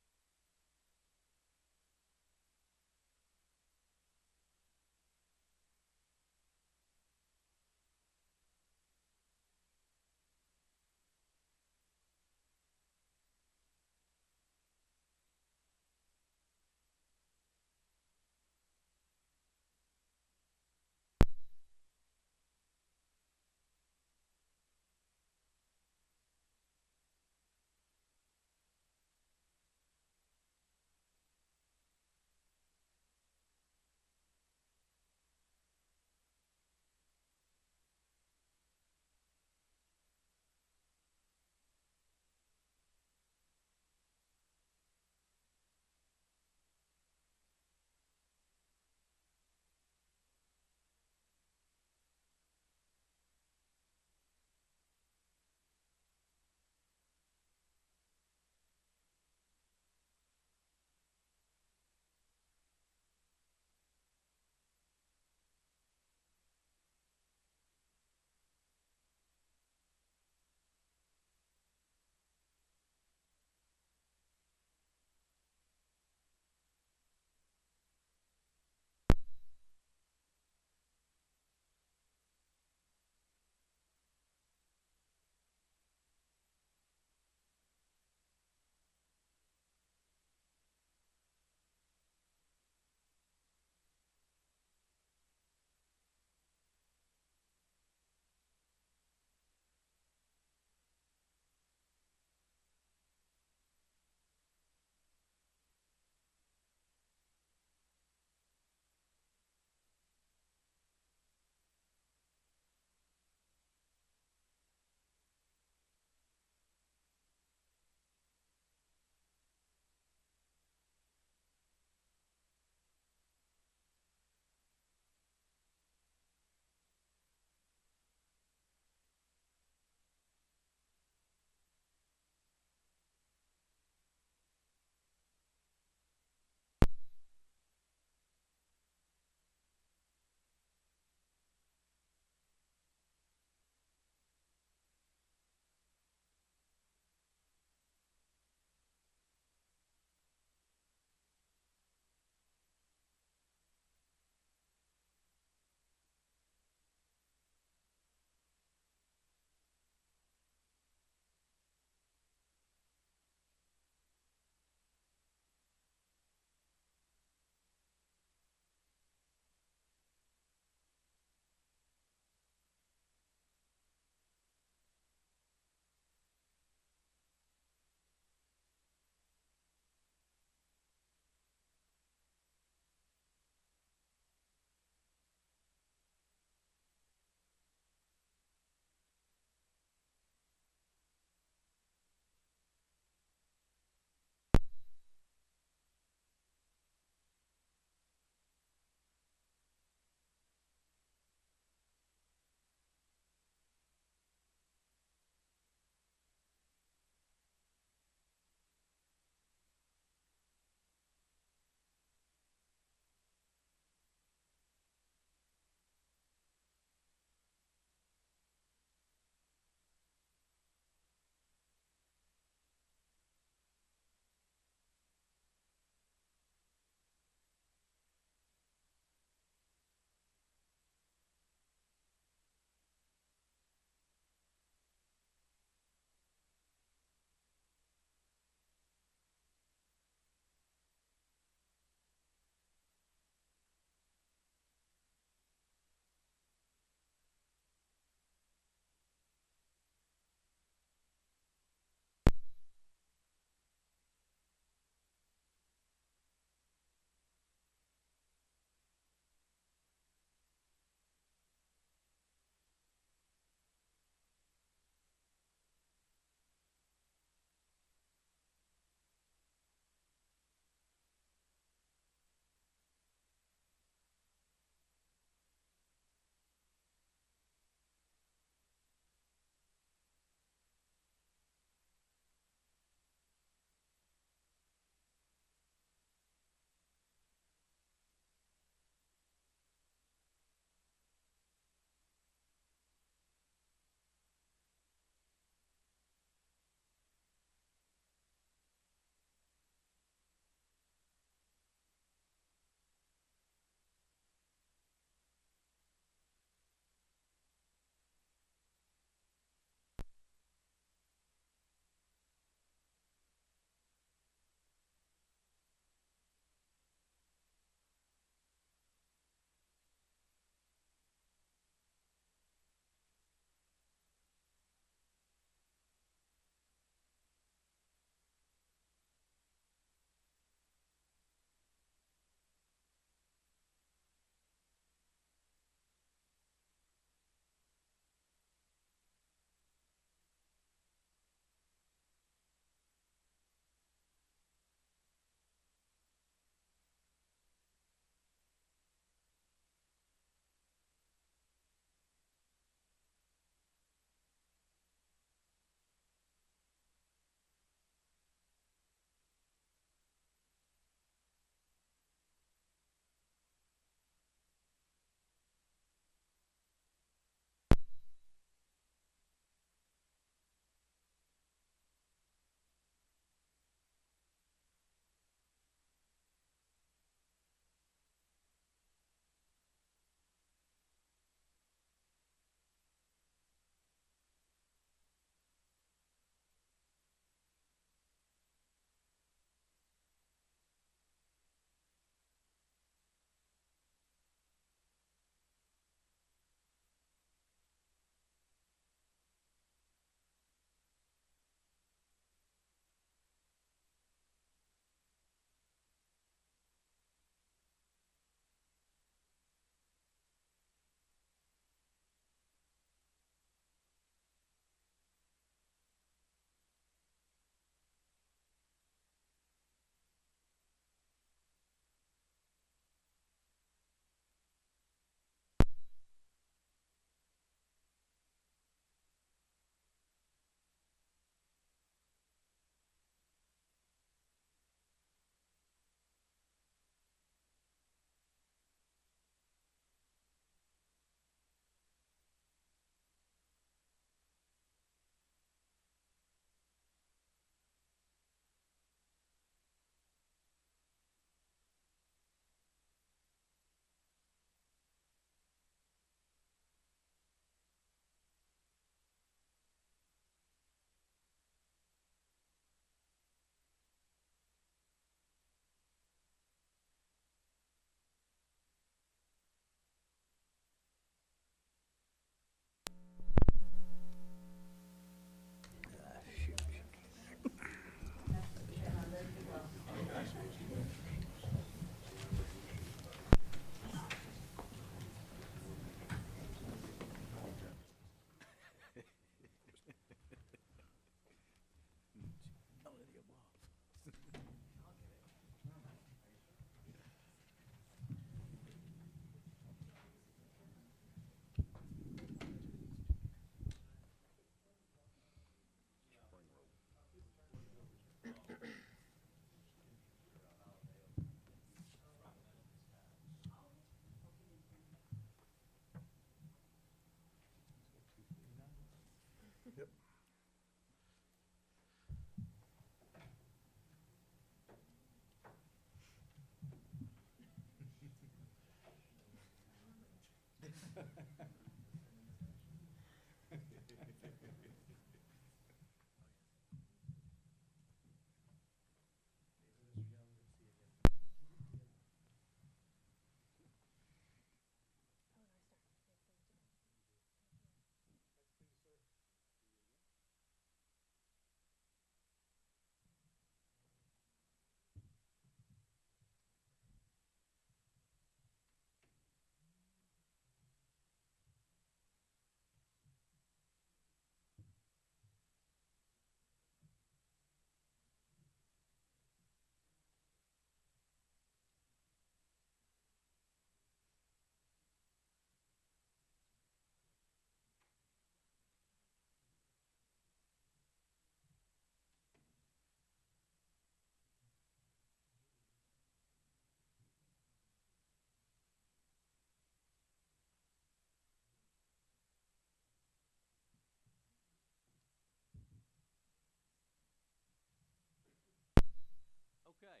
Okay.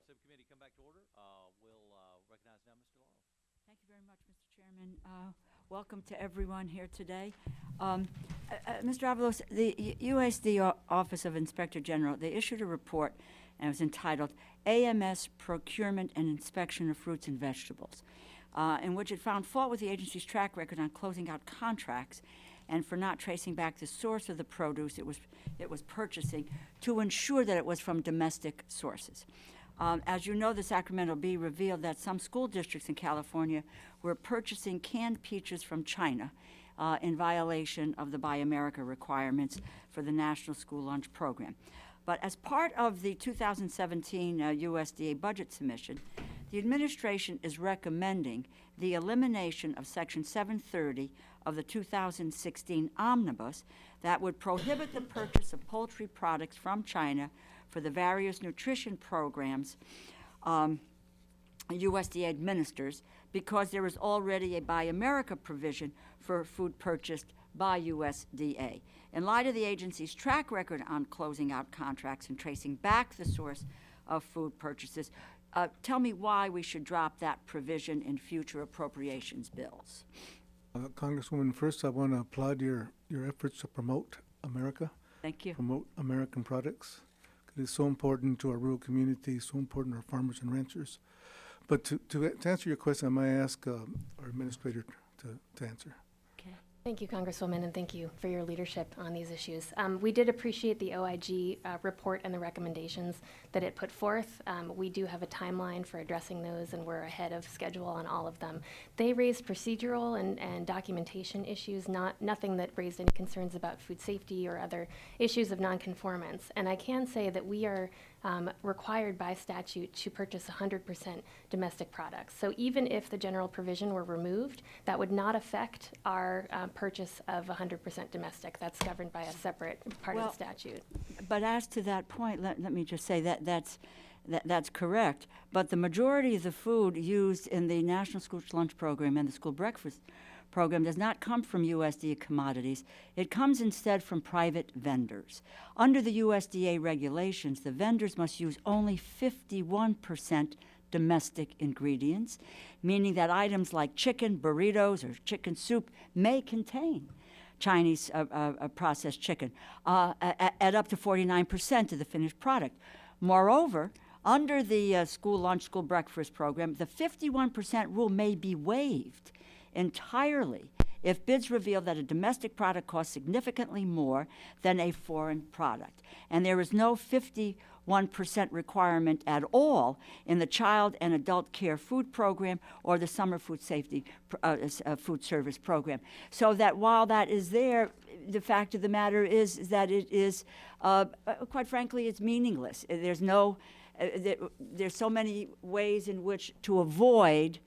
Subcommittee come back to order. We'll recognize now Mr. Law. Thank you very much, Mr. Chairman. Welcome to everyone here today. Mr. Avalos, the USDA Office of Inspector General, they issued a report, and it was entitled AMS Procurement and Inspection of Fruits and Vegetables, in which it found fault with the agency's track record on closing out contracts and for not tracing back the source of the produce it was purchasing to ensure that it was from domestic sources. As you know, the Sacramento Bee revealed that some school districts in California were purchasing canned peaches from China in violation of the Buy America requirements for the National School Lunch Program. But as part of the 2017 USDA budget submission, the administration is recommending the elimination of Section 730 of the 2016 Omnibus that would prohibit the purchase of poultry products from China for the various nutrition programs USDA administers, because there is already a Buy America provision for food purchased by USDA. In light of the agency's track record on closing out contracts and tracing back the source of food purchases, tell me why we should drop that provision in future appropriations bills. Congresswoman, first I want to applaud your efforts to promote America. Thank you. Promote American products. It is so important to our rural communities, so important to our farmers and ranchers. But to answer your question, I might ask our administrator to answer. Okay. Thank you, Congresswoman, and thank you for your leadership on these issues. We did appreciate the OIG report and the recommendations that it put forth. We do have a timeline for addressing those, and we're ahead of schedule on all of them. They raised procedural and documentation issues, nothing that raised any concerns about food safety or other issues of nonconformance. And I can say that we are required by statute to purchase 100% domestic products. So even if the general provision were removed, that would not affect our purchase of 100% domestic. That's governed by a separate part of the statute. But as to that point, let me just say that's correct. But the majority of the food used in the National School Lunch Program and the School Breakfast Program does not come from USDA commodities. It comes instead from private vendors. Under the USDA regulations, the vendors must use only 51% domestic ingredients, meaning that items like chicken burritos or chicken soup may contain Chinese processed chicken at up to 49% of the finished product. Moreover, under the school lunch, school breakfast program, the 51% rule may be waived entirely if bids reveal that a domestic product costs significantly more than a foreign product. And there is no 51% requirement at all in the child and adult care food program or the summer food safety food service program. So that while that is there, the fact of the matter is that it is, quite frankly, it's meaningless. There's so many ways in which to avoid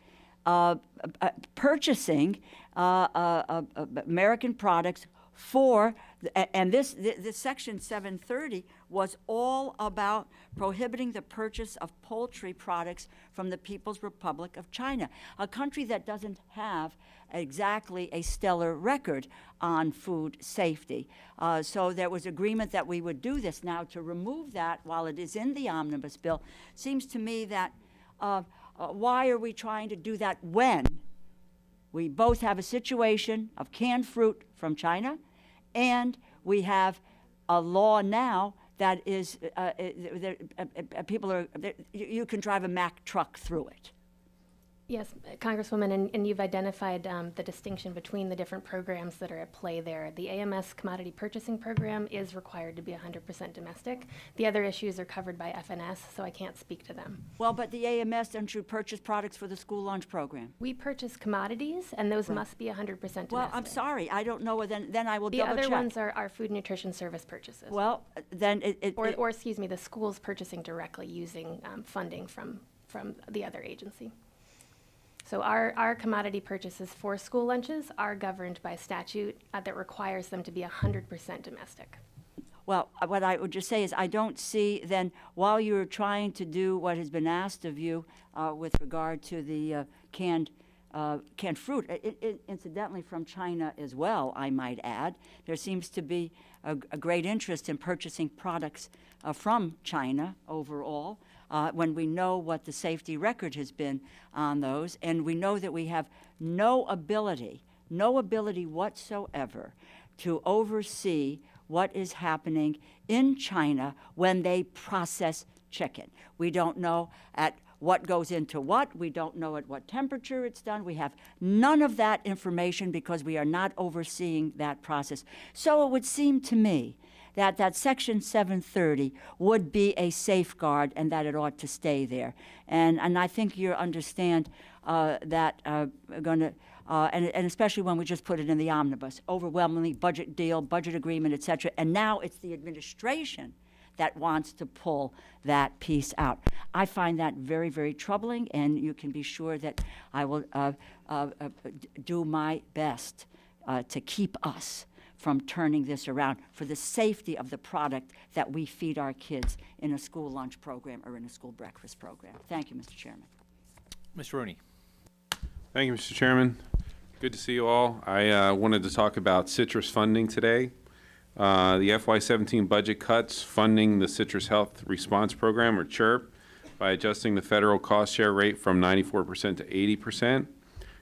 purchasing American products for, and this Section 730 was all about prohibiting the purchase of poultry products from the People's Republic of China, a country that doesn't have exactly a stellar record on food safety. So there was agreement that we would do this. Now, to remove that while it is in the omnibus bill seems to me that why are we trying to do that when We both have a situation of canned fruit from China, and we have a law now that is, you can drive a Mack truck through it. Yes, Congresswoman, and you've identified the distinction between the different programs that are at play there. The AMS Commodity Purchasing Program is required to be 100% domestic. The other issues are covered by FNS, so I can't speak to them. Well, but the AMS, don't you purchase products for the school lunch program? We purchase commodities, and those must be 100% domestic. Well, I'm sorry, I don't know, then I will The double check. other ones are our food nutrition service purchases. Well, then Or excuse me, the school's purchasing directly using funding from the other agency. So our commodity purchases for school lunches are governed by statute that requires them to be 100% domestic. Well, what I would just say is I don't see then, while you're trying to do what has been asked of you with regard to the canned fruit, incidentally from China as well, I might add, there seems to be a great interest in purchasing products from China overall. When we know what the safety record has been on those, and we know that we have no ability whatsoever to oversee what is happening in China when they process chicken. We don't know at what goes into what. We don't know at what temperature it's done. We have none of that information because we are not overseeing that process. So it would seem to me that Section 730 would be a safeguard and that it ought to stay there. And I think you understand that and especially when we just put it in the omnibus, overwhelmingly budget deal, budget agreement, et cetera. And now it's the administration that wants to pull that piece out. I find that very, very troubling, and you can be sure that I will do my best to keep us from turning this around for the safety of the product that we feed our kids in a school lunch program or in a school breakfast program. Thank you, Mr. Chairman. Mr. Rooney. Thank you, Mr. Chairman. Good to see you all. I wanted to talk about citrus funding today. The FY17 budget cuts funding the Citrus Health Response Program, or CHIRP, by adjusting the federal cost share rate from 94% to 80%.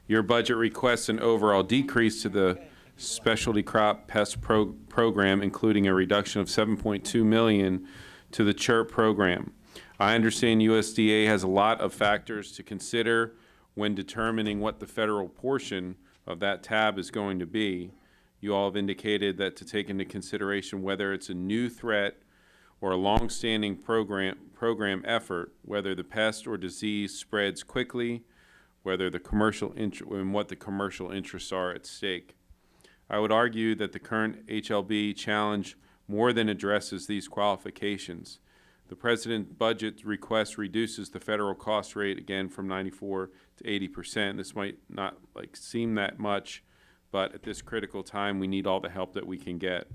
Your budget requests an overall decrease to the specialty crop pest program, including a reduction of $7.2 million to the CHIRP program. I understand USDA has a lot of factors to consider when determining what the federal portion of that tab is going to be. You all have indicated that to take into consideration whether it's a new threat or a long-standing program effort, whether the pest or disease spreads quickly, whether the commercial and what the commercial interests are at stake. I would argue that the current HLB challenge more than addresses these qualifications. The President's budget request reduces the federal cost rate again from 94 to 80%. This might not seem that much, but at this critical time, we need all the help that we can get.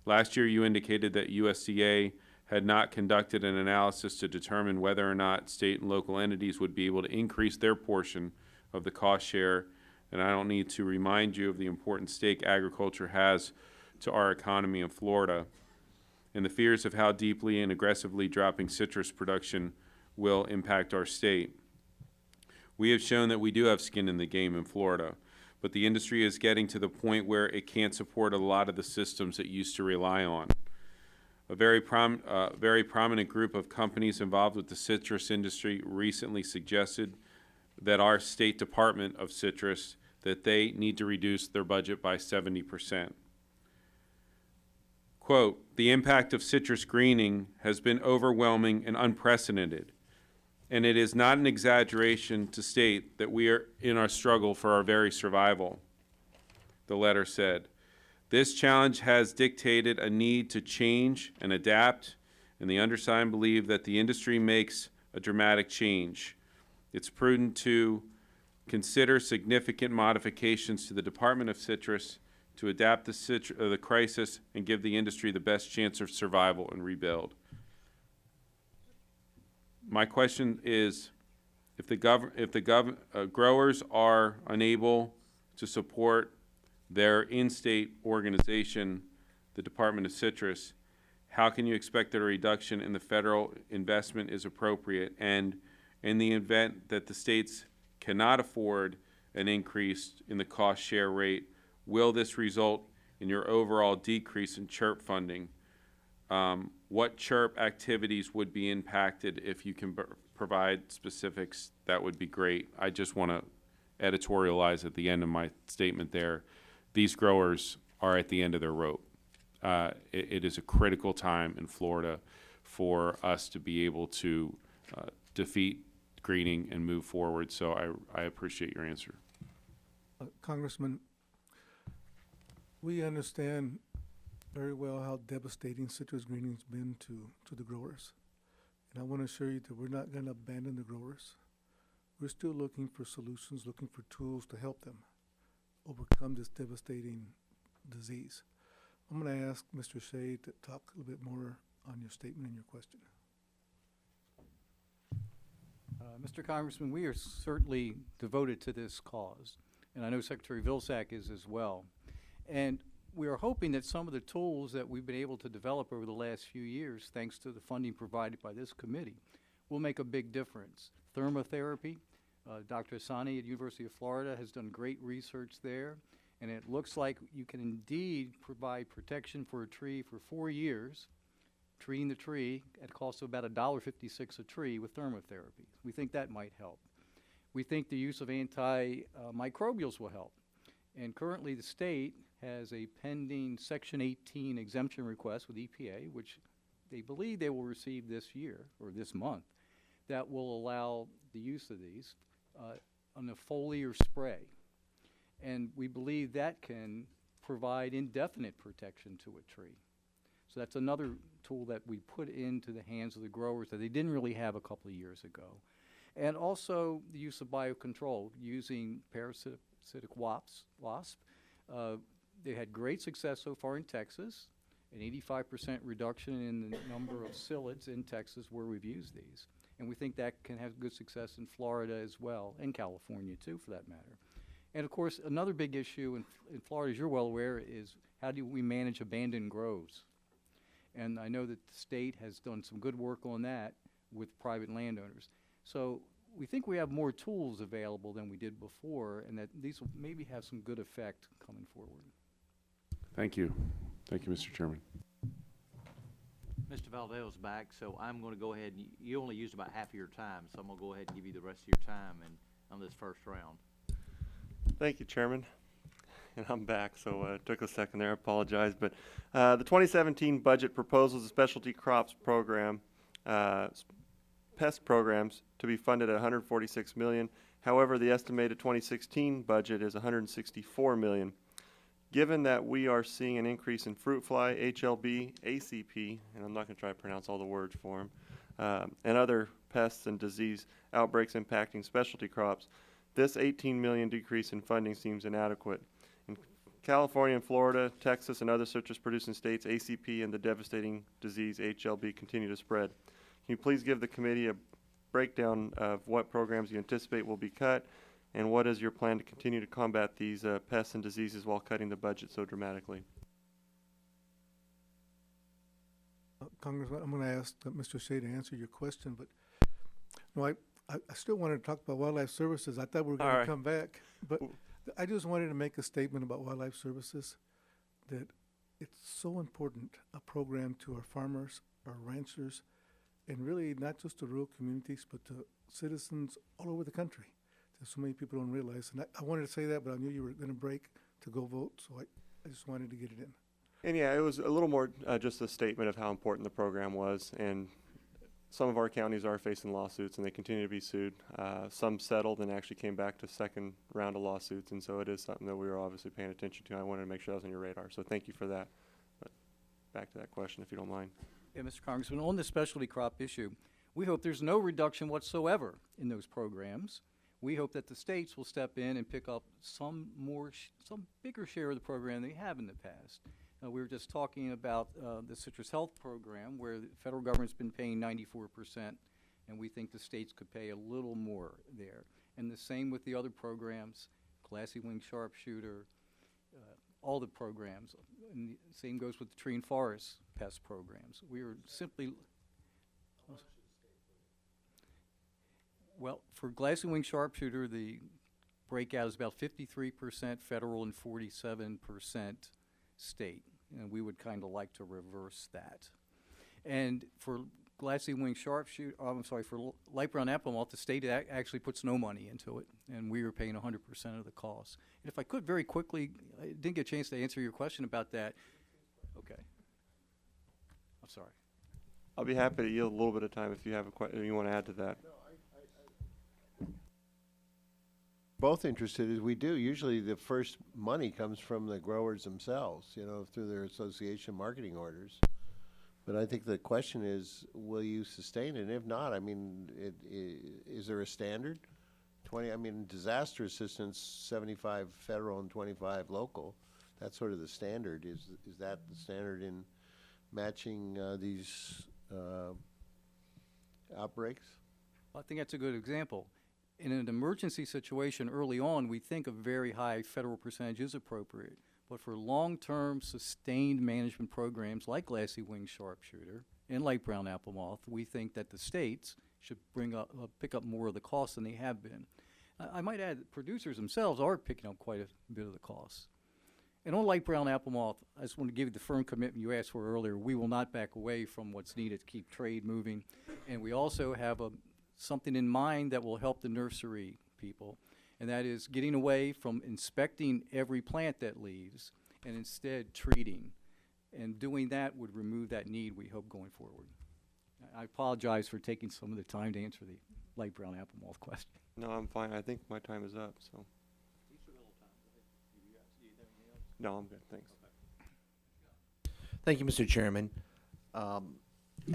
Last year, you indicated that USDA had not conducted an analysis to determine whether or not state and local entities would be able to increase their portion of the cost share. And I don't need to remind you of the important stake agriculture has to our economy in Florida, and the fears of how deeply and aggressively dropping citrus production will impact our state. We have shown that we do have skin in the game in Florida, but the industry is getting to the point where it can't support a lot of the systems it used to rely on. A very prominent group of companies involved with the citrus industry recently suggested that our State Department of Citrus that they need to reduce their budget by 70%. Quote, "The impact of citrus greening has been overwhelming and unprecedented, and it is not an exaggeration to state that we are in our struggle for our very survival," the letter said. "This challenge has dictated a need to change and adapt, and the undersigned believe that the industry makes a dramatic change. It's prudent to consider significant modifications to the Department of Citrus to adapt the crisis and give the industry the best chance of survival and rebuild." My question is, if the growers are unable to support their in-state organization, the Department of Citrus, how can you expect that a reduction in the federal investment is appropriate? And in the event that the states cannot afford an increase in the cost share rate. Will this result in your overall decrease in CHIRP funding? What CHIRP activities would be impacted? If you can provide specifics, that would be great. I just want to editorialize at the end of my statement there. These growers are at the end of their rope. It is a critical time in Florida for us to be able to defeat greening and move forward. So I appreciate your answer. Congressman, we understand very well how devastating citrus greening has been to the growers. And I want to assure you that we're not going to abandon the growers. We're still looking for solutions, looking for tools to help them overcome this devastating disease. I'm going to ask Mr. Shea to talk a little bit more on your statement and your question. Mr. Congressman, we are certainly devoted to this cause, and I know Secretary Vilsack is as well. And we are hoping that some of the tools that we've been able to develop over the last few years, thanks to the funding provided by this committee, will make a big difference. Thermotherapy, Dr. Asani at University of Florida has done great research there, and it looks like you can indeed provide protection for a tree for 4 years, treating the tree at a cost of about $1.56 a tree with thermotherapy. We think that might help. We think the use of antimicrobials will help. And currently the state has a pending Section 18 exemption request with EPA, which they believe they will receive this year or this month, that will allow the use of these on a foliar spray. And we believe that can provide indefinite protection to a tree. So that's another tool that we put into the hands of the growers that they didn't really have a couple of years ago. And also the use of biocontrol using parasitic wasp. They had great success so far in Texas, an 85% reduction in the number of psyllids in Texas where we've used these. And we think that can have good success in Florida as well, and California too, for that matter. And of course, another big issue in Florida, as you're well aware, is how do we manage abandoned groves? And I know that the state has done some good work on that with private landowners. So we think we have more tools available than we did before, and that these will maybe have some good effect coming forward. Thank you. Thank you, Mr. Chairman. Mr. Valdeo's back, so I'm going to go ahead. You only used about half of your time, so I'm going to go ahead and give you the rest of your time on this first round. Thank you, Chairman. And I'm back, so it took a second there. I apologize. But the 2017 budget proposes a specialty crops program, pest programs, to be funded at $146 million. However, the estimated 2016 budget is $164 million. Given that we are seeing an increase in fruit fly, HLB, ACP, and I'm not going to try to pronounce all the words for them, and other pests and disease outbreaks impacting specialty crops, this $18 million decrease in funding seems inadequate. In California and Florida, Texas, and other citrus-producing states, ACP and the devastating disease HLB continue to spread. Can you please give the committee a breakdown of what programs you anticipate will be cut, and what is your plan to continue to combat these pests and diseases while cutting the budget so dramatically? Congressman, I'm going to ask Mr. Shea to answer your question, but no, I still wanted to talk about Wildlife Services. I thought we were going to come back, but I just wanted to make a statement about Wildlife Services, that it's so important, a program to our farmers, our ranchers, and really not just to rural communities, but to citizens all over the country. That so many people don't realize. And I wanted to say that, but I knew you were going to break to go vote, so I just wanted to get it in. And yeah, it was a little more just a statement of how important the program was. And some of our counties are facing lawsuits, and they continue to be sued. Some settled and actually came back to second round of lawsuits, and so it is something that we are obviously paying attention to. I wanted to make sure that was on your radar, so thank you for that. But back to that question, if you don't mind. Yeah, Mr. Congressman, on the specialty crop issue, we hope there's no reduction whatsoever in those programs. We hope that the states will step in and pick up some bigger share of the program they have in the past. We were just talking about the Citrus Health Program, where the federal government's been paying 94%, and we think the states could pay a little more there. And the same with the other programs, Glassy Wing Sharpshooter, all the programs. And the same goes with the tree and forest pest programs. We are simply... Well, for Glassy Wing Sharpshooter, the breakout is about 53% federal and 47% state. And we would kind of like to reverse that. And for glassy wing sharpshoot, for light brown apple moth, the state actually puts no money into it, and we were paying 100% of the cost. And if I could very quickly, I didn't get a chance to answer your question about that. Okay. I'm sorry. I'll be happy to yield a little bit of time if you have a question you want to add to that. Both interested as we do. Usually the first money comes from the growers themselves, you know, through their association marketing orders. But I think the question is, will you sustain it? And if not, I mean, is there a standard? I mean, disaster assistance, 75 federal and 25 local. That's sort of the standard. Is that the standard in matching these outbreaks? I think that's a good example. In an emergency situation early on, we think a very high federal percentage is appropriate. But for long-term sustained management programs like glassy wing sharpshooter and light brown apple moth, we think that the states should pick up more of the costs than they have been. I might add that producers themselves are picking up quite a bit of the costs. And on light brown apple moth, I just want to give you the firm commitment you asked for earlier. We will not back away from what's needed to keep trade moving. And we also have something in mind that will help the nursery people. And that is getting away from inspecting every plant that leaves and instead treating. And doing that would remove that need, we hope, going forward. I apologize for taking some of the time to answer the light brown apple moth question. No, I'm fine. I think my time is up, so. No, I'm good. Thanks. Thank you, Mr. Chairman.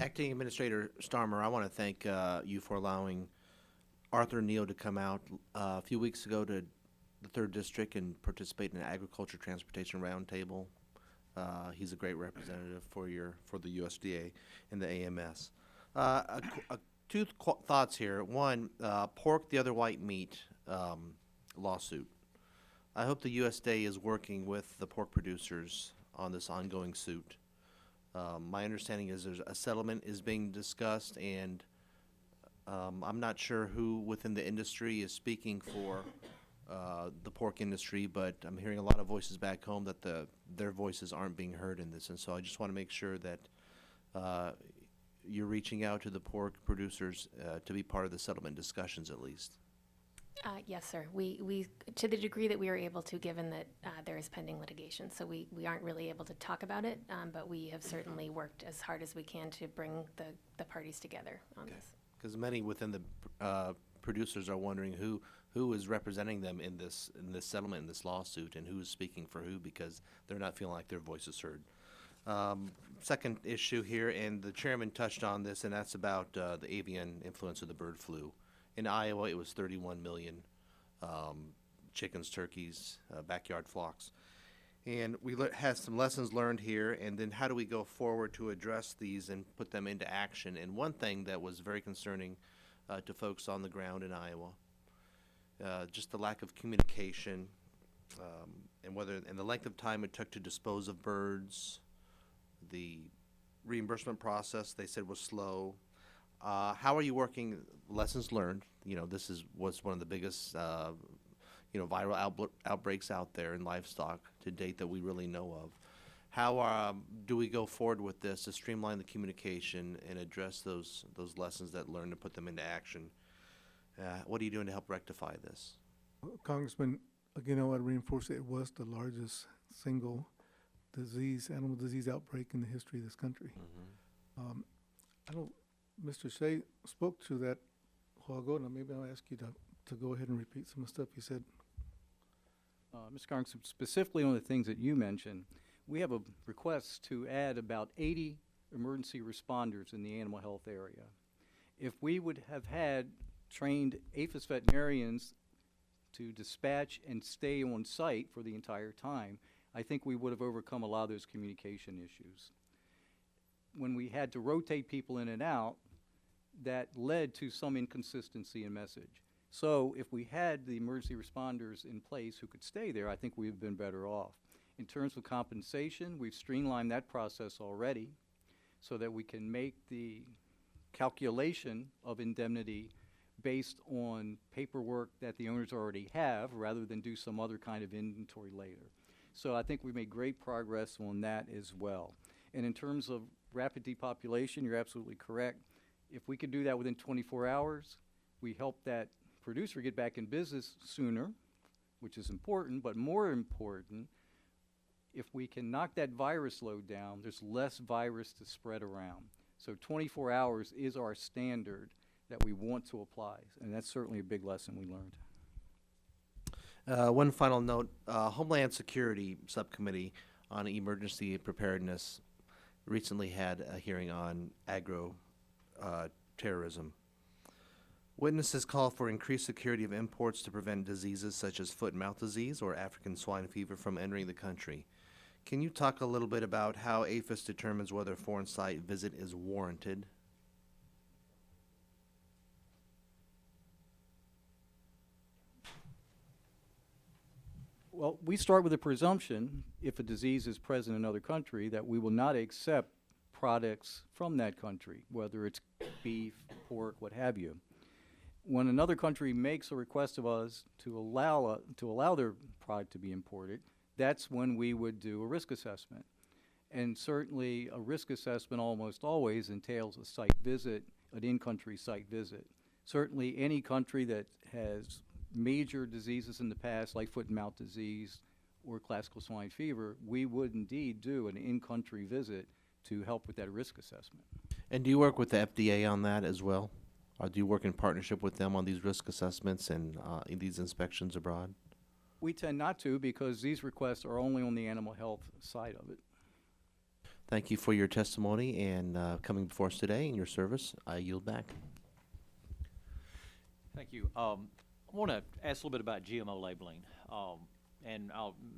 Acting Administrator Starmer, I want to thank you for allowing Arthur Neal to come out a few weeks ago to the 3rd District and participate in an agriculture transportation roundtable. He's a great representative for the USDA and the AMS. Two thoughts here. One, pork, the other white meat lawsuit. I hope the USDA is working with the pork producers on this ongoing suit. My understanding is there's a settlement is being discussed, and I'm not sure who within the industry is speaking for the pork industry, but I'm hearing a lot of voices back home that their voices aren't being heard in this, and so I just want to make sure that you're reaching out to the pork producers to be part of the settlement discussions at least. Yes, sir. We to the degree that we are able to, given that there is pending litigation, so we aren't really able to talk about it, but we have certainly worked as hard as we can to bring the parties together on this. Because many within the producers are wondering who is representing them in this settlement, in this lawsuit, and who is speaking for who, because they're not feeling like their voice is heard. Second issue here, and the chairman touched on this, and that's about the avian influenza of the bird flu. In Iowa, it was 31 million chickens, turkeys, backyard flocks. And we had some lessons learned here, and then how do we go forward to address these and put them into action? And one thing that was very concerning to folks on the ground in Iowa, just the lack of communication, and the length of time it took to dispose of birds, the reimbursement process they said was slow. How are you working? Lessons learned. You know, this was one of the biggest viral outbreaks out there in livestock to date that we really know of. How do we go forward with this to streamline the communication and address those lessons that learned and put them into action? What are you doing to help rectify this? Congressman, again, I want to reinforce it was the largest single animal disease outbreak in the history of this country. Mm-hmm. Mr. Shea spoke to that a while ago, and maybe I'll ask you to go ahead and repeat some of the stuff you said. Mr. Congressman, specifically on the things that you mentioned, we have a request to add about 80 emergency responders in the animal health area. If we would have had trained APHIS veterinarians to dispatch and stay on site for the entire time, I think we would have overcome a lot of those communication issues. When we had to rotate people in and out, that led to some inconsistency in message. So if we had the emergency responders in place who could stay there, I think we would have been better off. In terms of compensation, we've streamlined that process already so that we can make the calculation of indemnity based on paperwork that the owners already have rather than do some other kind of inventory later. So I think we made great progress on that as well. And in terms of rapid depopulation, you're absolutely correct. If we could do that within 24 hours, we help that producer get back in business sooner, which is important, but more important, if we can knock that virus load down, there's less virus to spread around. So 24 hours is our standard that we want to apply, and that's certainly a big lesson we learned. One final note, Homeland Security Subcommittee on Emergency Preparedness recently had a hearing on terrorism. Witnesses call for increased security of imports to prevent diseases such as foot and mouth disease or African swine fever from entering the country. Can you talk a little bit about how APHIS determines whether a foreign site visit is warranted? Well, we start with a presumption, if a disease is present in another country, that we will not accept products from that country, whether it's beef, pork, what have you. When another country makes a request of us to allow their product to be imported, that's when we would do a risk assessment. And certainly a risk assessment almost always entails a site visit, an in-country site visit. Certainly any country that has major diseases in the past, like foot and mouth disease or classical swine fever, we would indeed do an in-country visit to help with that risk assessment. And do you work with the FDA on that as well? Or do you work in partnership with them on these risk assessments and in these inspections abroad? We tend not to, because these requests are only on the animal health side of it. Thank you for your testimony and coming before us today and your service. I yield back. Thank you. I want to ask a little bit about GMO labeling. And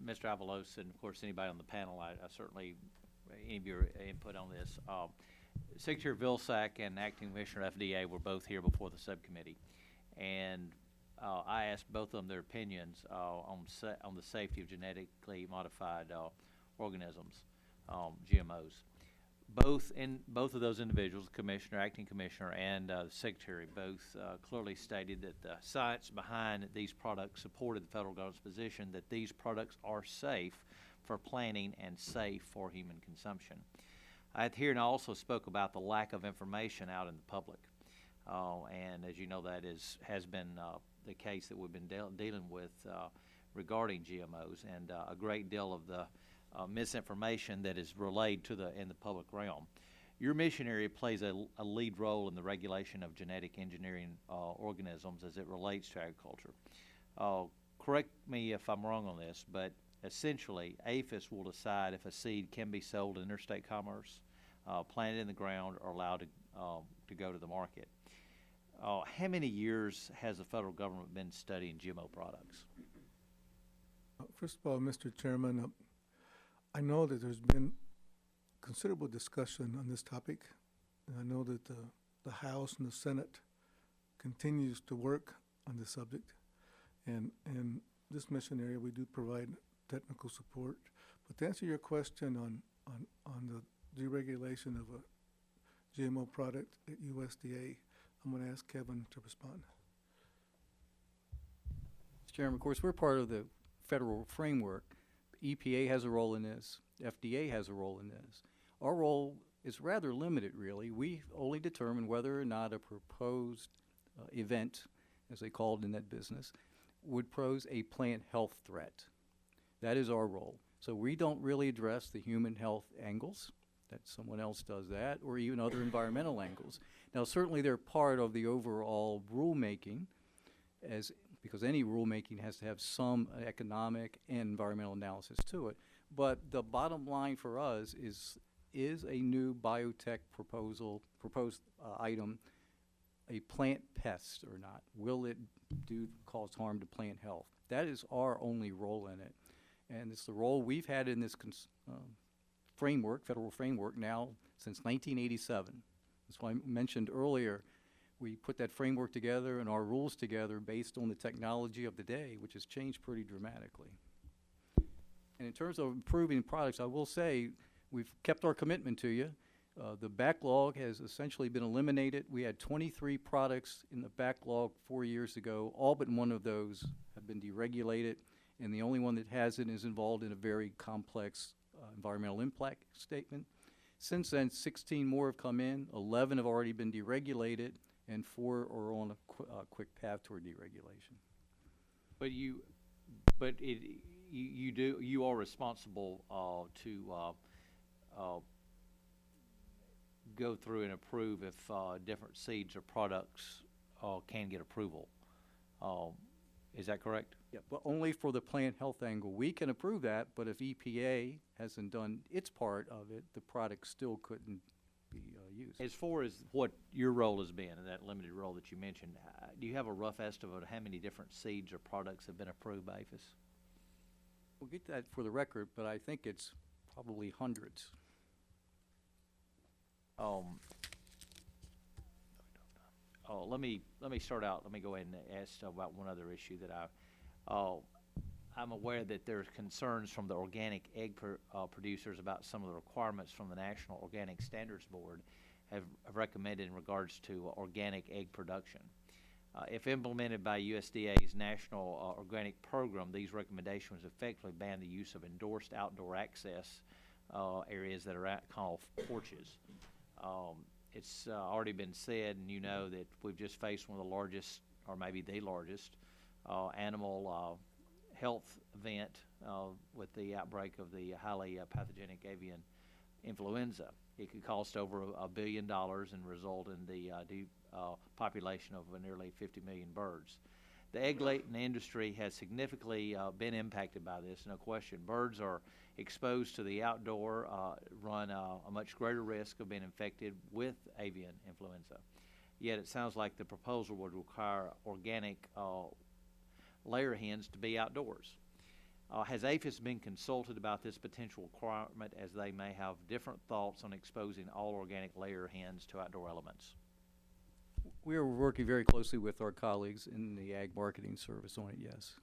Mr. Avalos and, of course, anybody on the panel, I certainly, any of your input on this. Secretary Vilsack and Acting Commissioner FDA were both here before the subcommittee. And I asked both of them their opinions on the safety of genetically modified organisms, GMOs. Both of those individuals, Commissioner, Acting Commissioner, and the Secretary, both clearly stated that the science behind these products supported the federal government's position that these products are safe for planting and safe for human consumption. At the hearing, I also spoke about the lack of information out in the public, and as you know, that has been the case that we've been dealing with regarding GMOs, and a great deal of the misinformation that is relayed in the public realm. Your mission area plays a lead role in the regulation of genetic engineering organisms as it relates to agriculture. Correct me if I'm wrong on this, but essentially, APHIS will decide if a seed can be sold in interstate commerce, planted in the ground, or allowed to go to the market. How many years has the federal government been studying GMO products? First of all, Mr. Chairman, I know that there's been considerable discussion on this topic, and I know that the House and the Senate continues to work on this subject, and in this mission area, we do provide technical support. But to answer your question on the deregulation of a GMO product at USDA, I'm going to ask Kevin to respond. Mr. Chairman, of course, we're part of the federal framework. EPA has a role in this. FDA has a role in this. Our role is rather limited, really. We only determine whether or not a proposed event, as they call it in that business, would pose a plant health threat. That is our role. So we don't really address the human health angles, that someone else does that, or even other environmental angles. Now, certainly they're part of the overall rulemaking, because any rulemaking has to have some economic and environmental analysis to it. But the bottom line for us is a new biotech proposed item a plant pest or not? Will it cause harm to plant health? That is our only role in it. And it's the role we've had in this framework, federal framework, now since 1987. That's why I mentioned earlier, we put that framework together and our rules together based on the technology of the day, which has changed pretty dramatically. And in terms of improving products, I will say we've kept our commitment to you. The backlog has essentially been eliminated. We had 23 products in the backlog 4 years ago. All but one of those have been deregulated, and the only one that hasn't is involved in a very complex environmental impact statement. Since then, 16 more have come in, 11 have already been deregulated, and 4 are on a quick path toward deregulation. But you are responsible to go through and approve if different seeds or products can get approval. Is that correct? Yeah, but only for the plant health angle. We can approve that, but if EPA hasn't done its part of it, the product still couldn't be used. As far as what your role has been in that limited role that you mentioned, do you have a rough estimate of how many different seeds or products have been approved by APHIS? We'll get that for the record, but I think it's probably hundreds. Let me start out. Let me go ahead and ask about one other issue that I'm aware that there's concerns from the organic egg producers about some of the requirements from the National Organic Standards Board have recommended in regards to organic egg production. If implemented by USDA's National Organic Program, these recommendations effectively ban the use of endorsed outdoor access areas that are called porches. It's already been said, and you know that we've just faced one of the largest, or maybe the largest, animal health event with the outbreak of the highly pathogenic avian influenza. It could cost over $1 billion and result in the population of nearly 50 million birds. The egg-laying industry has significantly been impacted by this, no question. Birds are exposed to the outdoor, run a much greater risk of being infected with avian influenza. Yet it sounds like the proposal would require organic layer hens to be outdoors. Has APHIS been consulted about this potential requirement, as they may have different thoughts on exposing all organic layer hens to outdoor elements? We are working very closely with our colleagues in the Ag Marketing Service on it, yes.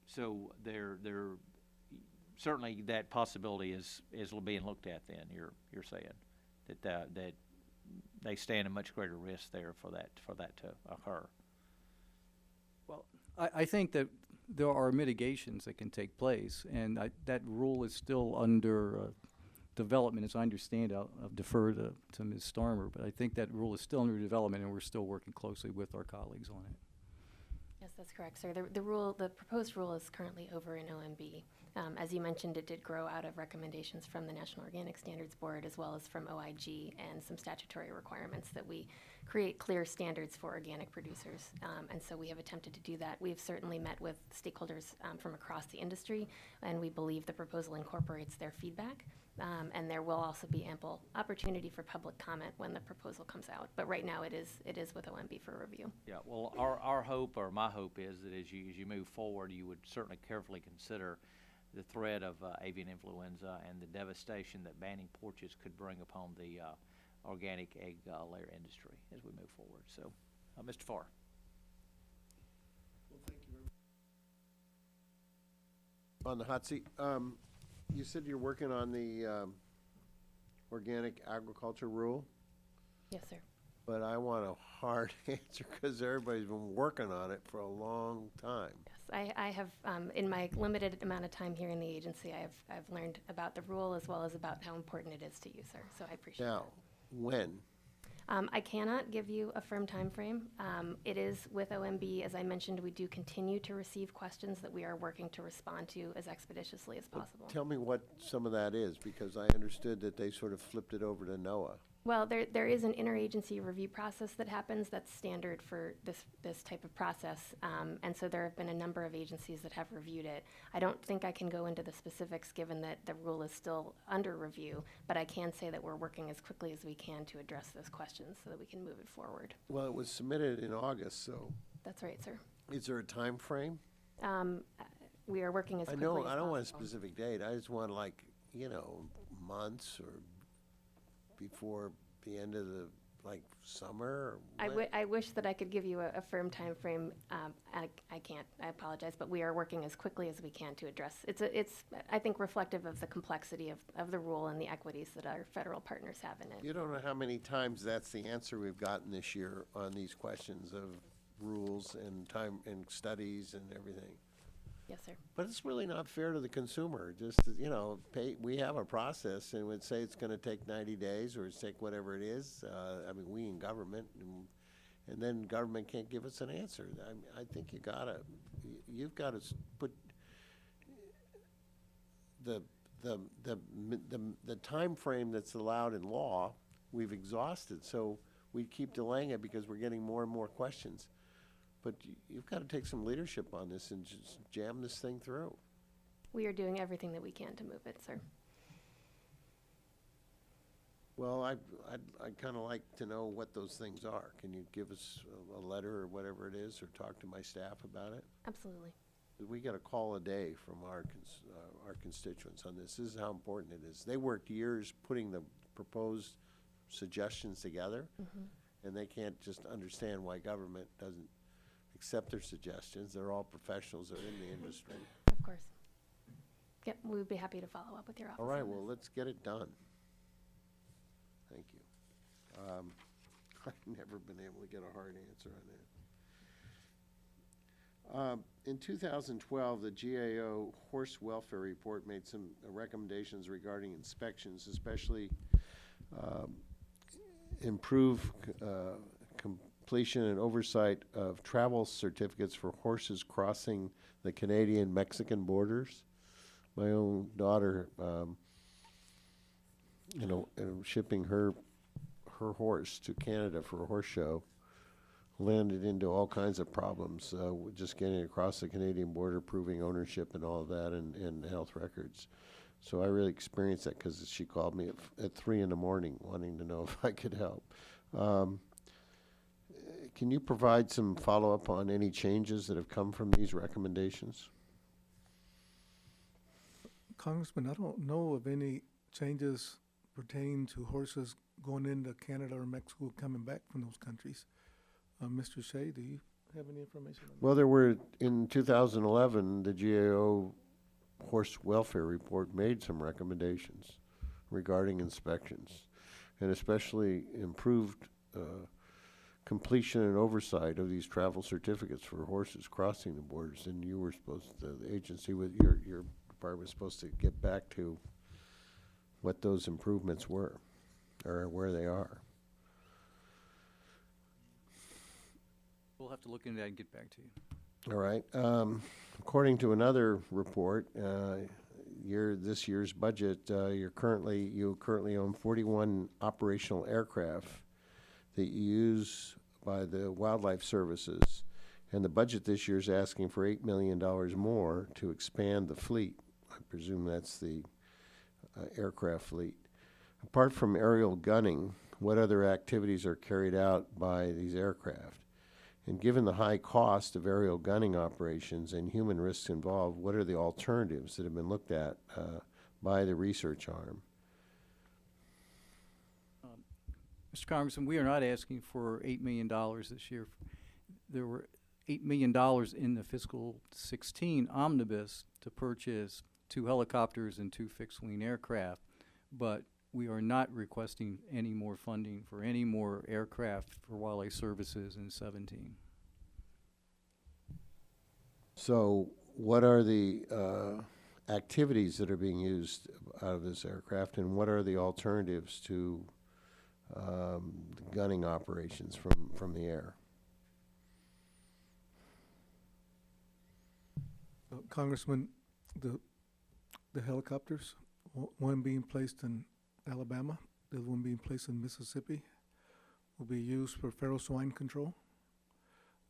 So there certainly that possibility is being looked at. Then you're saying that they stand a much greater risk there for that to occur. Well, I think that there are mitigations that can take place, and that rule is still under development, as I understand. I'll defer to Ms. Starmer, but I think that rule is still under development, and we're still working closely with our colleagues on it. Yes, that's correct, sir. The proposed rule is currently over in OMB. As you mentioned, it did grow out of recommendations from the National Organic Standards Board, as well as from OIG, and some statutory requirements that we create clear standards for organic producers. And so we have attempted to do that. We've certainly met with stakeholders from across the industry, and we believe the proposal incorporates their feedback. And there will also be ample opportunity for public comment when the proposal comes out. But right now, it is with OMB for review. Yeah. Well, our hope, or my hope, is that as you move forward, you would certainly carefully consider the threat of avian influenza and the devastation that banning porches could bring upon the organic egg layer industry as we move forward. So, Mr. Farr. Well, thank you very much. On the hot seat, you said you're working on the organic agriculture rule, Yes, sir. but I want a hard answer because everybody's been working on it for a long time. Yes, I have, in my limited amount of time here in the agency, I've learned about the rule as well as about how important it is to you, sir. So I appreciate that. Now, when? I cannot give you a firm time frame. It is with OMB. As I mentioned, we do continue to receive questions that we are working to respond to as expeditiously as possible. Tell me what some of that is, because I understood that they sort of flipped it over to NOAA. Well, there is an interagency review process that happens that's standard for this type of process, and so there have been a number of agencies that have reviewed it. I don't think I can go into the specifics given that the rule is still under review, but I can say that we're working as quickly as we can to address those questions so that we can move it forward. Well, it was submitted in August, so. That's right, sir. Is there a time frame? We are working as I quickly as possible. know, I don't want a specific date. I just want months or before the end of the like summer? Or I wish that I could give you a firm time frame. I can't. I apologize, but we are working as quickly as we can to address. It's I think reflective of the complexity of the rule and the equities that our federal partners have in it. You don't know how many times that's the answer we've gotten this year on these questions of rules and time and studies and everything. Yes, sir. But it's really not fair to the consumer. Just, you know, we have a process and would say it's going to take 90 days or it's take whatever it is. I mean, we in government, and then government can't give us an answer. I think you've got to put the time frame that's allowed in law, we've exhausted. So we keep delaying it because we're getting more and more questions. But you've got to take some leadership on this and just jam this thing through. We are doing everything that we can to move it, sir. Well, I'd kind of like to know what those things are. Can you give us a letter or whatever it is, or talk to my staff about it? Absolutely. We get a call a day from our constituents on this. This is how important it is. They worked years putting the proposed suggestions together, and they can't just understand why government doesn't accept their suggestions. They're all professionals that are in the industry. Of course. Yep, we would be happy to follow up with your office. All right, on well, this. let's get it done. Thank you. I've never been able to get a hard answer on that. In 2012, the GAO Horse Welfare Report made some recommendations regarding inspections, especially improve completion and oversight of travel certificates for horses crossing the Canadian-Mexican borders. My own daughter, shipping her horse to Canada for a horse show, landed into all kinds of problems just getting across the Canadian border, proving ownership and all of that, and health records. So I really experienced that because she called me at 3 in the morning wanting to know if I could help. Can you provide some follow-up on any changes that have come from these recommendations? Congressman, I don't know of any changes pertaining to horses going into Canada or Mexico coming back from those countries. Mr. Shea, do you have any information on that? Well, there were, in 2011, the GAO Horse Welfare Report made some recommendations regarding inspections, and especially improved completion and oversight of these travel certificates for horses crossing the borders. And you were supposed to, the agency with your department was supposed to get back to what those improvements were, or where they are. We'll have to look into that and get back to you. All right. According to another report, this year's budget, you currently own 41 operational aircraft that you use by the Wildlife Services, and the budget this year is asking for $8 million more to expand the fleet. I presume that's the aircraft fleet. Apart from aerial gunning, what other activities are carried out by these aircraft? And given the high cost of aerial gunning operations and human risks involved, what are the alternatives that have been looked at by the research arm? Mr. Congressman, we are not asking for $8 million this year. There were $8 million in the fiscal 16 omnibus to purchase 2 helicopters and 2 fixed-wing aircraft, but we are not requesting any more funding for any more aircraft for Wildlife Services in 17. So what are the activities that are being used out of this aircraft, and what are the alternatives to gunning operations from the air? Congressman, the helicopters, one being placed in Alabama, the other one being placed in Mississippi, will be used for feral swine control.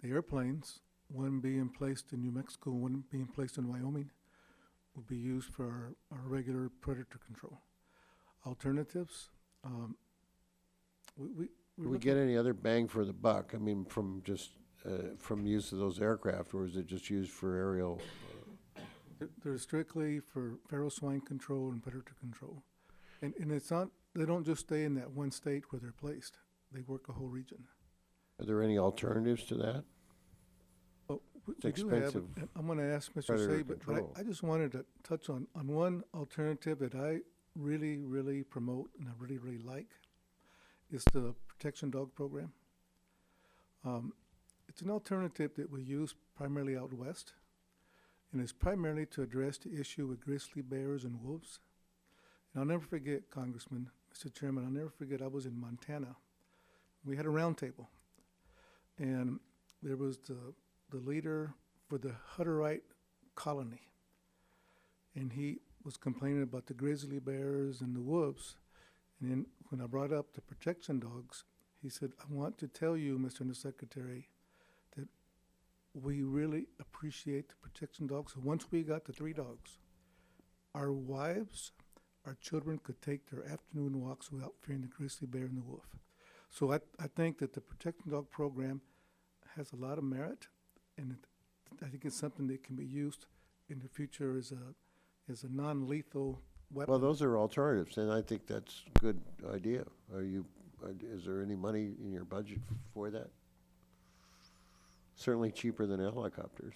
The airplanes, one being placed in New Mexico, one being placed in Wyoming, will be used for our regular predator control. Alternatives, Do we get any other bang for the buck? I mean, from just from use of those aircraft, or is it just used for aerial? They're strictly for feral swine control and predator control. And it's not, they don't just stay in that one state where they're placed. they work a whole region. Are there any alternatives to that? Oh, It's we do have, expensive and I'm going to ask Mr. predator Shea, but control. I just wanted to touch on one alternative that I really, really promote and I really, really like. Is the protection dog program. It's an alternative that we use primarily out west, and it's primarily to address the issue with grizzly bears and wolves. And I'll never forget, Congressman, Mr. Chairman, I'll never forget I was in Montana. We had a round table, and there was the leader for the Hutterite colony, and he was complaining about the grizzly bears and the wolves. And then when I brought up the protection dogs, he said, I want to tell you, Mr. Undersecretary, that we really appreciate the protection dogs. So once we got the 3 dogs, our wives, our children could take their afternoon walks without fearing the grizzly bear and the wolf. So I think that the protection dog program has a lot of merit, and I think it's something that can be used in the future as a non-lethal weapon. Well, those are alternatives, and I think that's a good idea. Is there any money in your budget for that? Certainly cheaper than helicopters.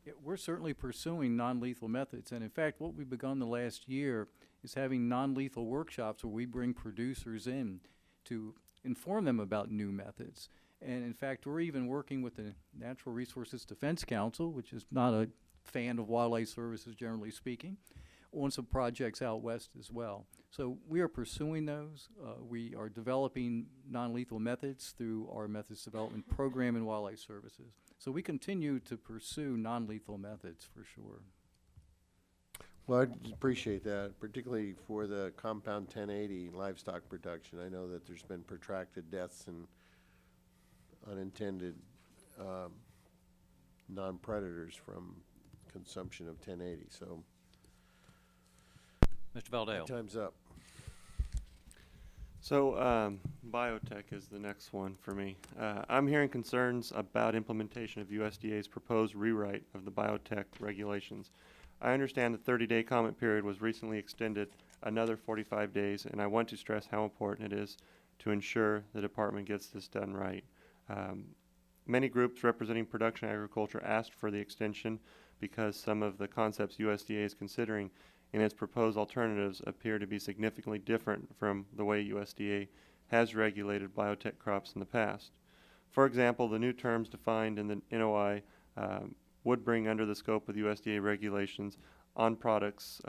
Yeah, we're certainly pursuing non-lethal methods, and in fact, what we've begun the last year is having non-lethal workshops where we bring producers in to inform them about new methods. And in fact, we're even working with the Natural Resources Defense Council, which is not a fan of wildlife services generally speaking, on some projects out west as well. So we are pursuing those. We are developing non-lethal methods through our methods development program in wildlife services. So we continue to pursue non-lethal methods for sure. Well, I appreciate that, particularly for the compound 1080 livestock production. I know that there's been protracted deaths and unintended non-predators from consumption of 1080. So, Mr. Valdale. time's up. So, biotech is the next one for me. I'm hearing concerns about implementation of USDA's proposed rewrite of the biotech regulations. I understand the 30-day comment period was recently extended another 45 days, and I want to stress how important it is to ensure the department gets this done right. Many groups representing production agriculture asked for the extension because some of the concepts USDA is considering in its proposed alternatives appear to be significantly different from the way USDA has regulated biotech crops in the past. For example, the new terms defined in the NOI would bring under the scope of the USDA regulations on products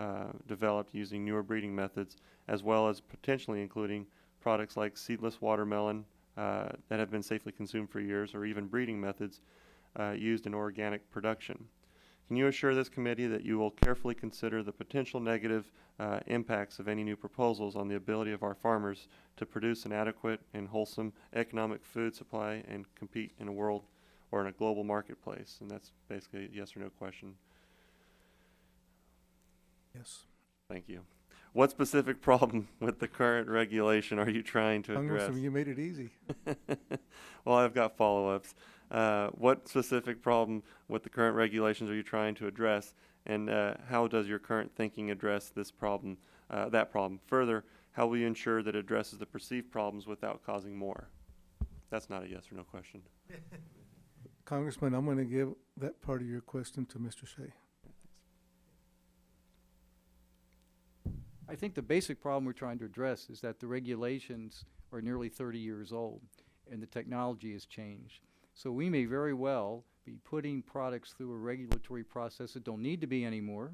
developed using newer breeding methods, as well as potentially including products like seedless watermelon that have been safely consumed for years, or even breeding methods used in organic production. Can you assure this committee that you will carefully consider the potential negative impacts of any new proposals on the ability of our farmers to produce an adequate and wholesome economic food supply and compete in a world or in a global marketplace? And that's basically a yes or no question. Yes. Thank you. What specific problem with the current regulation are you trying to address? Congressman, you made it easy. Well, I've got follow-ups. What specific problem with the current regulations are you trying to address, and how does your current thinking address this problem, that problem? Further, how will you ensure that it addresses the perceived problems without causing more? That's not a yes or no question. Congressman, I'm going to give that part of your question to Mr. Shea. I think the basic problem we're trying to address is that the regulations are nearly 30 years old and the technology has changed. So we may very well be putting products through a regulatory process that don't need to be anymore,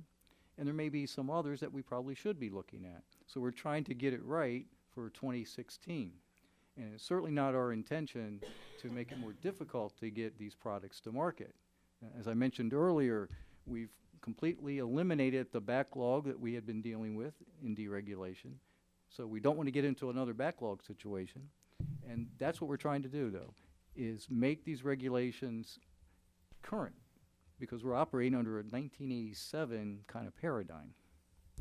and there may be some others that we probably should be looking at. So we're trying to get it right for 2016. And it's certainly not our intention to make it more difficult to get these products to market. As I mentioned earlier, we've completely eliminated the backlog that we had been dealing with in deregulation. So we don't want to get into another backlog situation. And that's what we're trying to do, though, is make these regulations current, because we're operating under a 1987 kind of paradigm.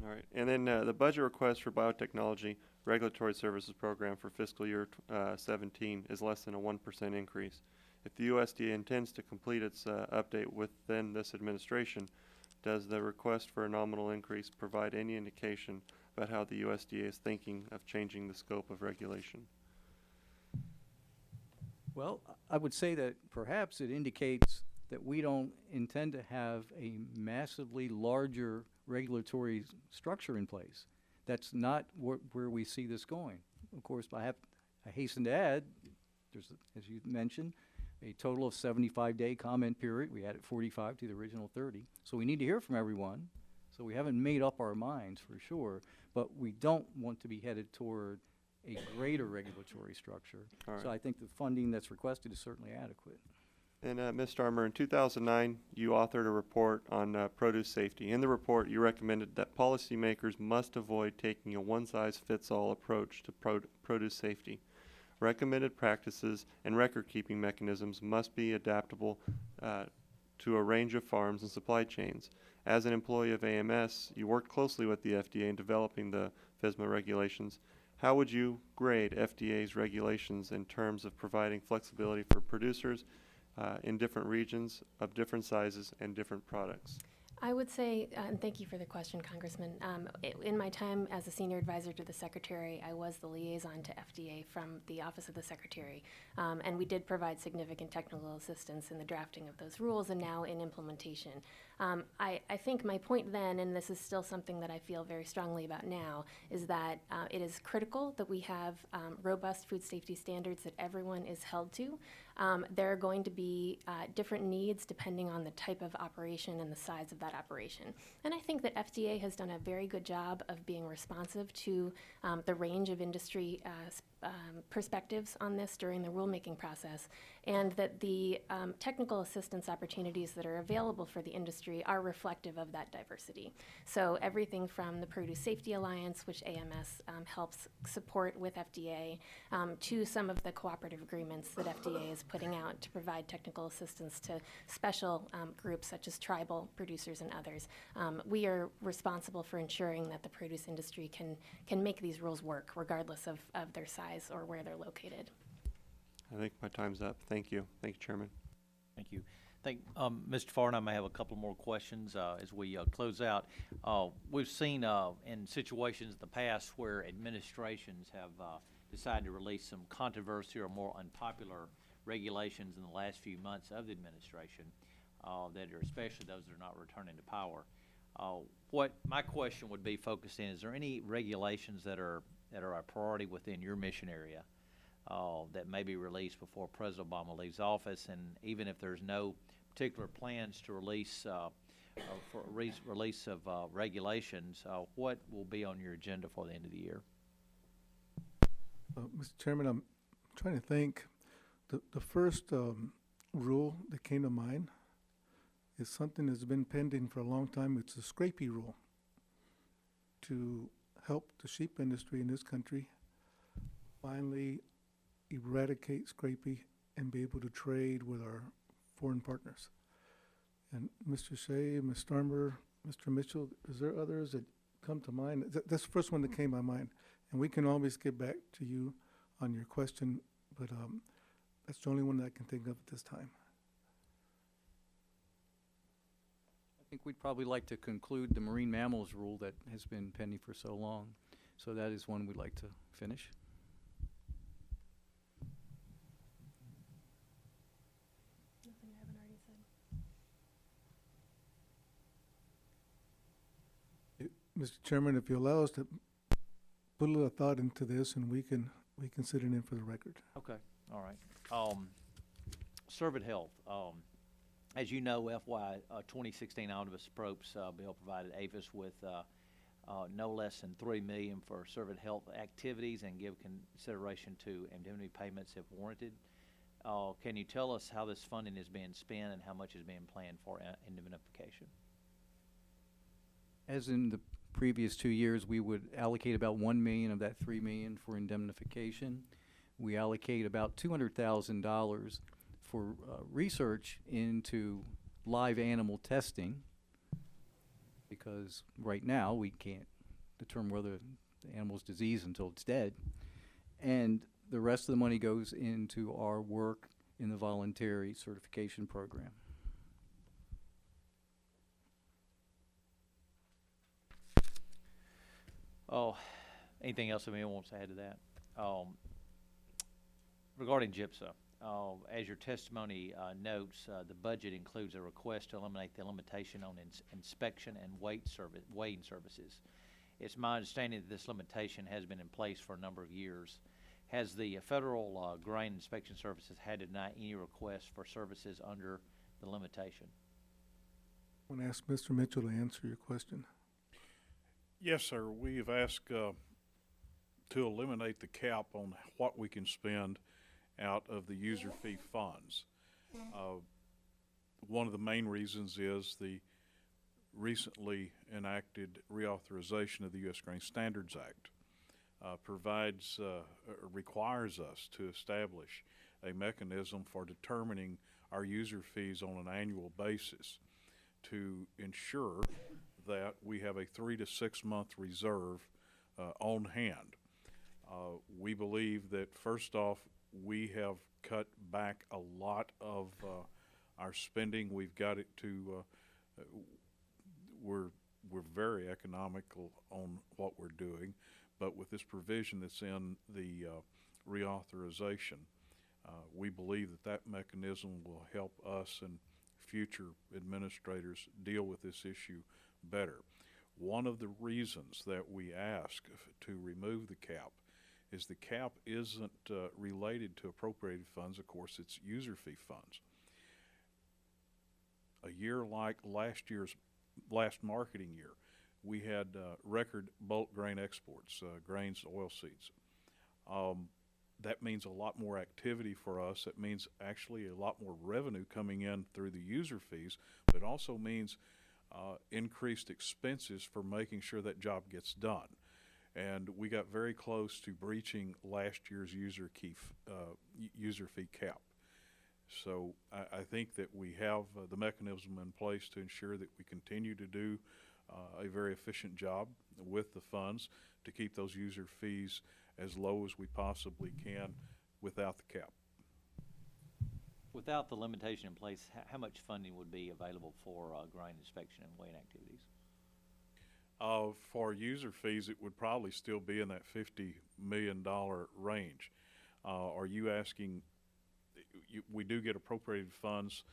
All right. And then the budget request for biotechnology regulatory services program for fiscal year 17 is less than a 1% increase. If the USDA intends to complete its update within this administration, does the request for a nominal increase provide any indication about how the USDA is thinking of changing the scope of regulation? Well, I would say that perhaps it indicates that we don't intend to have a massively larger regulatory structure in place. That's not where we see this going. Of course, I hasten to add, there's, as you mentioned, a total of 75-day comment period. We added 45 to the original 30. So we need to hear from everyone. So we haven't made up our minds for sure, but we don't want to be headed toward a greater regulatory structure. All right. So I think the funding that's requested is certainly adequate. And Ms. Starmer, in 2009, you authored a report on produce safety. In the report, you recommended that policymakers must avoid taking a one-size-fits-all approach to produce safety. Recommended practices and record-keeping mechanisms must be adaptable to a range of farms and supply chains. As an employee of AMS, you worked closely with the FDA in developing the FSMA regulations. How would you grade FDA's regulations in terms of providing flexibility for producers in different regions of different sizes and different products? I would say, and thank you for the question, Congressman. In my time as a senior advisor to the Secretary, I was the liaison to FDA from the Office of the Secretary, and we did provide significant technical assistance in the drafting of those rules and now in implementation. I think my point then, and this is still something that I feel very strongly about now, is that it is critical that we have robust food safety standards that everyone is held to. There are going to be different needs depending on the type of operation and the size of that operation. And I think that FDA has done a very good job of being responsive to the range of industry perspectives on this during the rulemaking process, and that the technical assistance opportunities that are available for the industry are reflective of that diversity. So everything from the Produce Safety Alliance, which AMS helps support with FDA, to some of the cooperative agreements that FDA is putting out to provide technical assistance to special groups such as tribal producers and others. We are responsible for ensuring that the produce industry can make these rules work regardless of their size or where they're located. I think my time's up. Thank you. Thank you, Chairman. Thank you. I think Mr. Farr, I may have a couple more questions as we close out. We've seen in situations in the past where administrations have decided to release some controversy or more unpopular regulations in the last few months of the administration that are especially those that are not returning to power. What my question would be focused in, is there any regulations that are a priority within your mission area that may be released before President Obama leaves office? And even if there's no particular plans to release release of regulations, what will be on your agenda for the end of the year? Mr. Chairman, I'm trying to think. The first rule that came to mind is something that's been pending for a long time. It's the scrapie rule to help the sheep industry in this country finally eradicate scrapie and be able to trade with our foreign partners. And Mr. Shea, Ms. Starmer, Mr. Mitchell, is there others that come to mind? That's the first one that came to my mind. And we can always get back to you on your question, but that's the only one that I can think of at this time. I think we'd probably like to conclude the marine mammals rule that has been pending for so long. So that is one we'd like to finish. Nothing I haven't already said. Mr. Chairman, if you allow us to put a little thought into this, and we can sit it in for the record. Okay, all right. Servant health. As you know, FY 2016 Omnibus Appropriations bill provided APHIS with no less than $3 million for servant health activities and give consideration to indemnity payments if warranted. Can you tell us how this funding is being spent and how much is being planned for indemnification? As in the previous 2 years, we would allocate about $1 million of that $3 million for indemnification. We allocate about $200,000 for research into live animal testing, because right now we can't determine whether the animal's diseased until it's dead. And the rest of the money goes into our work in the voluntary certification program. Oh, anything else anyone wants to add to that? Regarding GIPSA, as your testimony notes, the budget includes a request to eliminate the limitation on inspection and weighing services. It's my understanding that this limitation has been in place for a number of years. Has the federal grain inspection services had to deny any requests for services under the limitation? I want to ask Mr. Mitchell to answer your question. Yes, sir. We have asked to eliminate the cap on what we can spend out of the user fee funds. One of the main reasons is the recently enacted reauthorization of the U.S. Grain Standards Act requires us to establish a mechanism for determining our user fees on an annual basis to ensure that we have a 3 to 6 month reserve on hand. We believe that, first off, we have cut back a lot of our spending. We've got it to we're very economical on what we're doing, but with this provision that's in the reauthorization, we believe that that mechanism will help us and future administrators deal with this issue better. One of the reasons that we ask to remove the cap is the cap isn't related to appropriated funds. Of course, it's user fee funds. A year like last marketing year, we had record bulk grain exports, grains, oilseeds. That means a lot more activity for us. It means actually a lot more revenue coming in through the user fees, but it also means increased expenses for making sure that job gets done. And we got very close to breaching last year's user fee cap. So I think that we have the mechanism in place to ensure that we continue to do a very efficient job with the funds to keep those user fees as low as we possibly can without the cap. Without the limitation in place, how much funding would be available for grain inspection and weighing activities? For user fees, it would probably still be in that $50 million range. Are you asking, we do get appropriated funds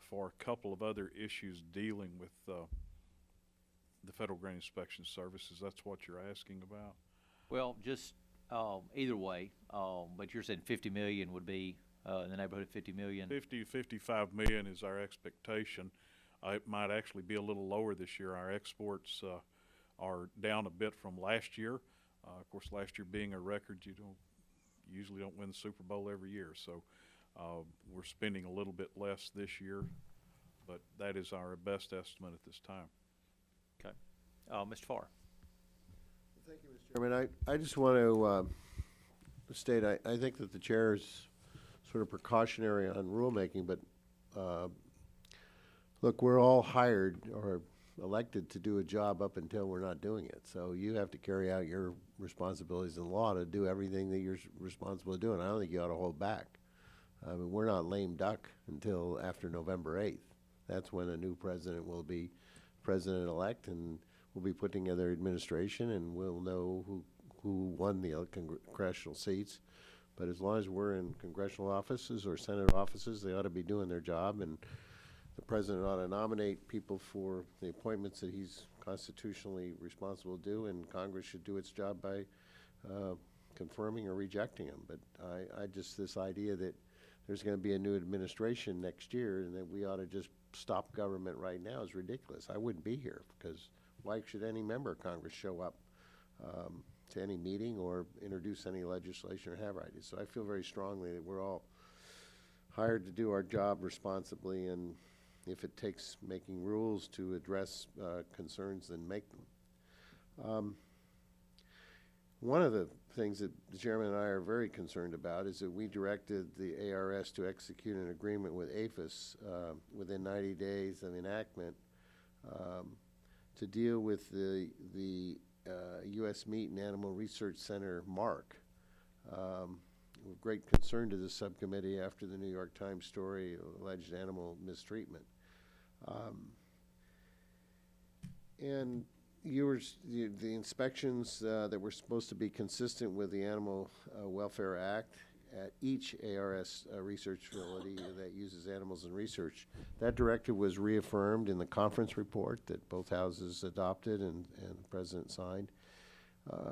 for a couple of other issues dealing with the Federal Grain Inspection Services. That's what you're asking about? Well, just either way, but you're saying 50 million would be in the neighborhood of 50 million? 50 to 55 million is our expectation. It might actually be a little lower this year. Our exports are down a bit from last year. Of course, last year being a record, you usually don't win the Super Bowl every year. So we're spending a little bit less this year, but that is our best estimate at this time. Okay. Mr. Farr. Thank you, Mr. Chairman. I just want to state, I think that the chair is sort of precautionary on rulemaking, but look, we're all hired or elected to do a job up until we're not doing it. So you have to carry out your responsibilities in law to do everything that you're responsible to do, and I don't think you ought to hold back. I mean, we're not lame duck until after November 8th. That's when a new president will be president-elect, and we'll be putting together administration, and we'll know who won the congressional seats. But as long as we're in congressional offices or Senate offices, they ought to be doing their job, and the president ought to nominate people for the appointments that he's constitutionally responsible to do, and Congress should do its job by confirming or rejecting them. But I just, this idea that there's going to be a new administration next year and that we ought to just stop government right now is ridiculous. I wouldn't be here, because why should any member of Congress show up to any meeting or introduce any legislation or have ideas? So I feel very strongly that we're all hired to do our job responsibly, and if it takes making rules to address concerns, then make them. One of the things that the chairman and I are very concerned about is that we directed the ARS to execute an agreement with APHIS within 90 days of enactment to deal with the U.S. Meat and Animal Research Center mark. Of great concern to the subcommittee after the New York Times story of alleged animal mistreatment. And the inspections that were supposed to be consistent with the Animal Welfare Act at each ARS research facility that uses animals in research. That directive was reaffirmed in the conference report that both houses adopted and the President signed.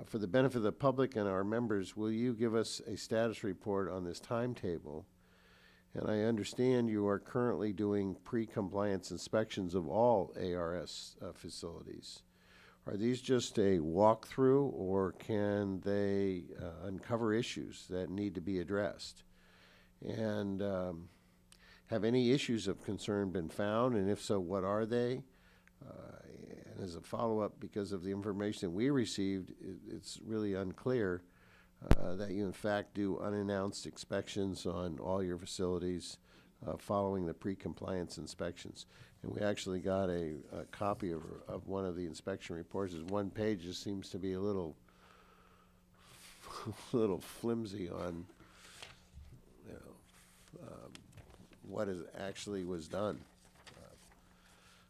For the benefit of the public and our members, will you give us a status report on this timetable? And I understand you are currently doing pre-compliance inspections of all ARS facilities. Are these just a walkthrough, or can they uncover issues that need to be addressed? And have any issues of concern been found, and if so, what are they? And as a follow-up, because of the information we received, it's really unclear that you in fact do unannounced inspections on all your facilities following the pre-compliance inspections. And we actually got a copy of one of the inspection reports. It's one page, just seems to be a little flimsy on what actually was done.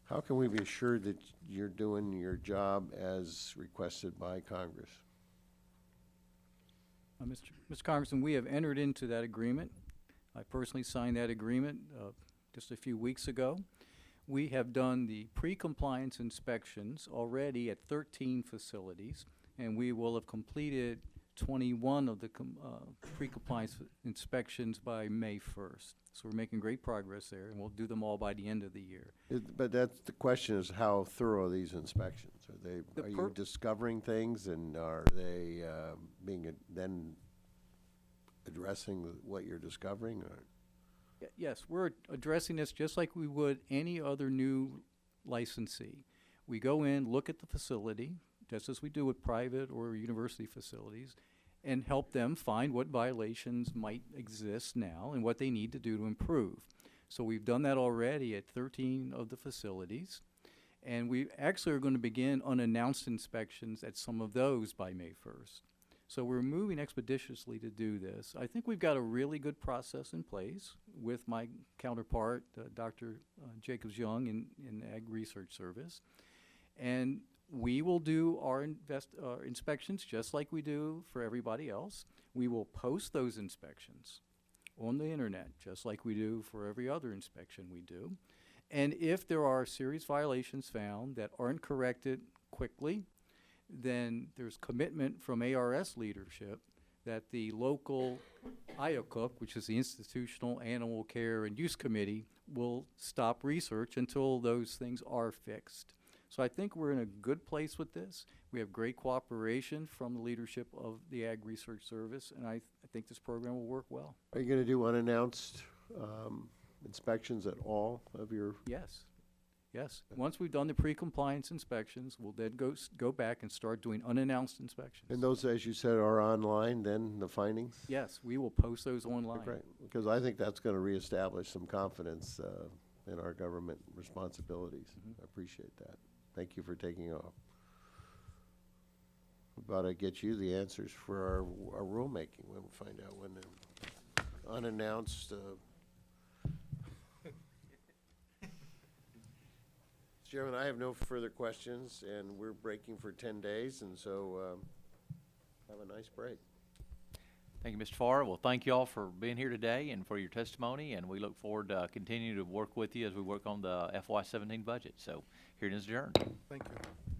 How can we be assured that you're doing your job as requested by Congress? Mr. Congressman, we have entered into that agreement. I personally signed that agreement just a few weeks ago. We have done the pre-compliance inspections already at 13 facilities, and we will have completed 21 of the pre-compliance inspections by May 1st. So we're making great progress there, and we'll do them all by the end of the year. But that's the question: is how thorough are these inspections? Are you discovering things, and are they then addressing what you're discovering? Or? Yes, we're addressing this just like we would any other new licensee. We go in, look at the facility, just as we do with private or university facilities, and help them find what violations might exist now and what they need to do to improve. So we've done that already at 13 of the facilities, and we actually are going to begin unannounced inspections at some of those by May 1st. So we're moving expeditiously to do this. I think we've got a really good process in place with my counterpart, Dr. Jacobs-Young in the Ag Research Service. And we will do our inspections just like we do for everybody else. We will post those inspections on the internet just like we do for every other inspection we do. And if there are serious violations found that aren't corrected quickly, then there's commitment from ARS leadership that the local IACUC, which is the Institutional Animal Care and Use Committee, will stop research until those things are fixed. So I think we're in a good place with this. We have great cooperation from the leadership of the Ag Research Service, and I think this program will work well. Are you going to do unannounced inspections at all of your? Yes. Yes. Once we've done the pre-compliance inspections, we'll then go back and start doing unannounced inspections. And those, as you said, are online, then, the findings? Yes, we will post those online. Great, because I think that's going to reestablish some confidence in our government responsibilities. I appreciate that. Thank you for taking off. We're about to get you the answers for our rulemaking. We'll find out when the unannounced Chairman, I have no further questions, and we're breaking for 10 days, and so have a nice break. Thank you, Mr. Farr. Well, thank you all for being here today and for your testimony, and we look forward to continuing to work with you as we work on the FY17 budget. So, hearing is adjourned. Thank you.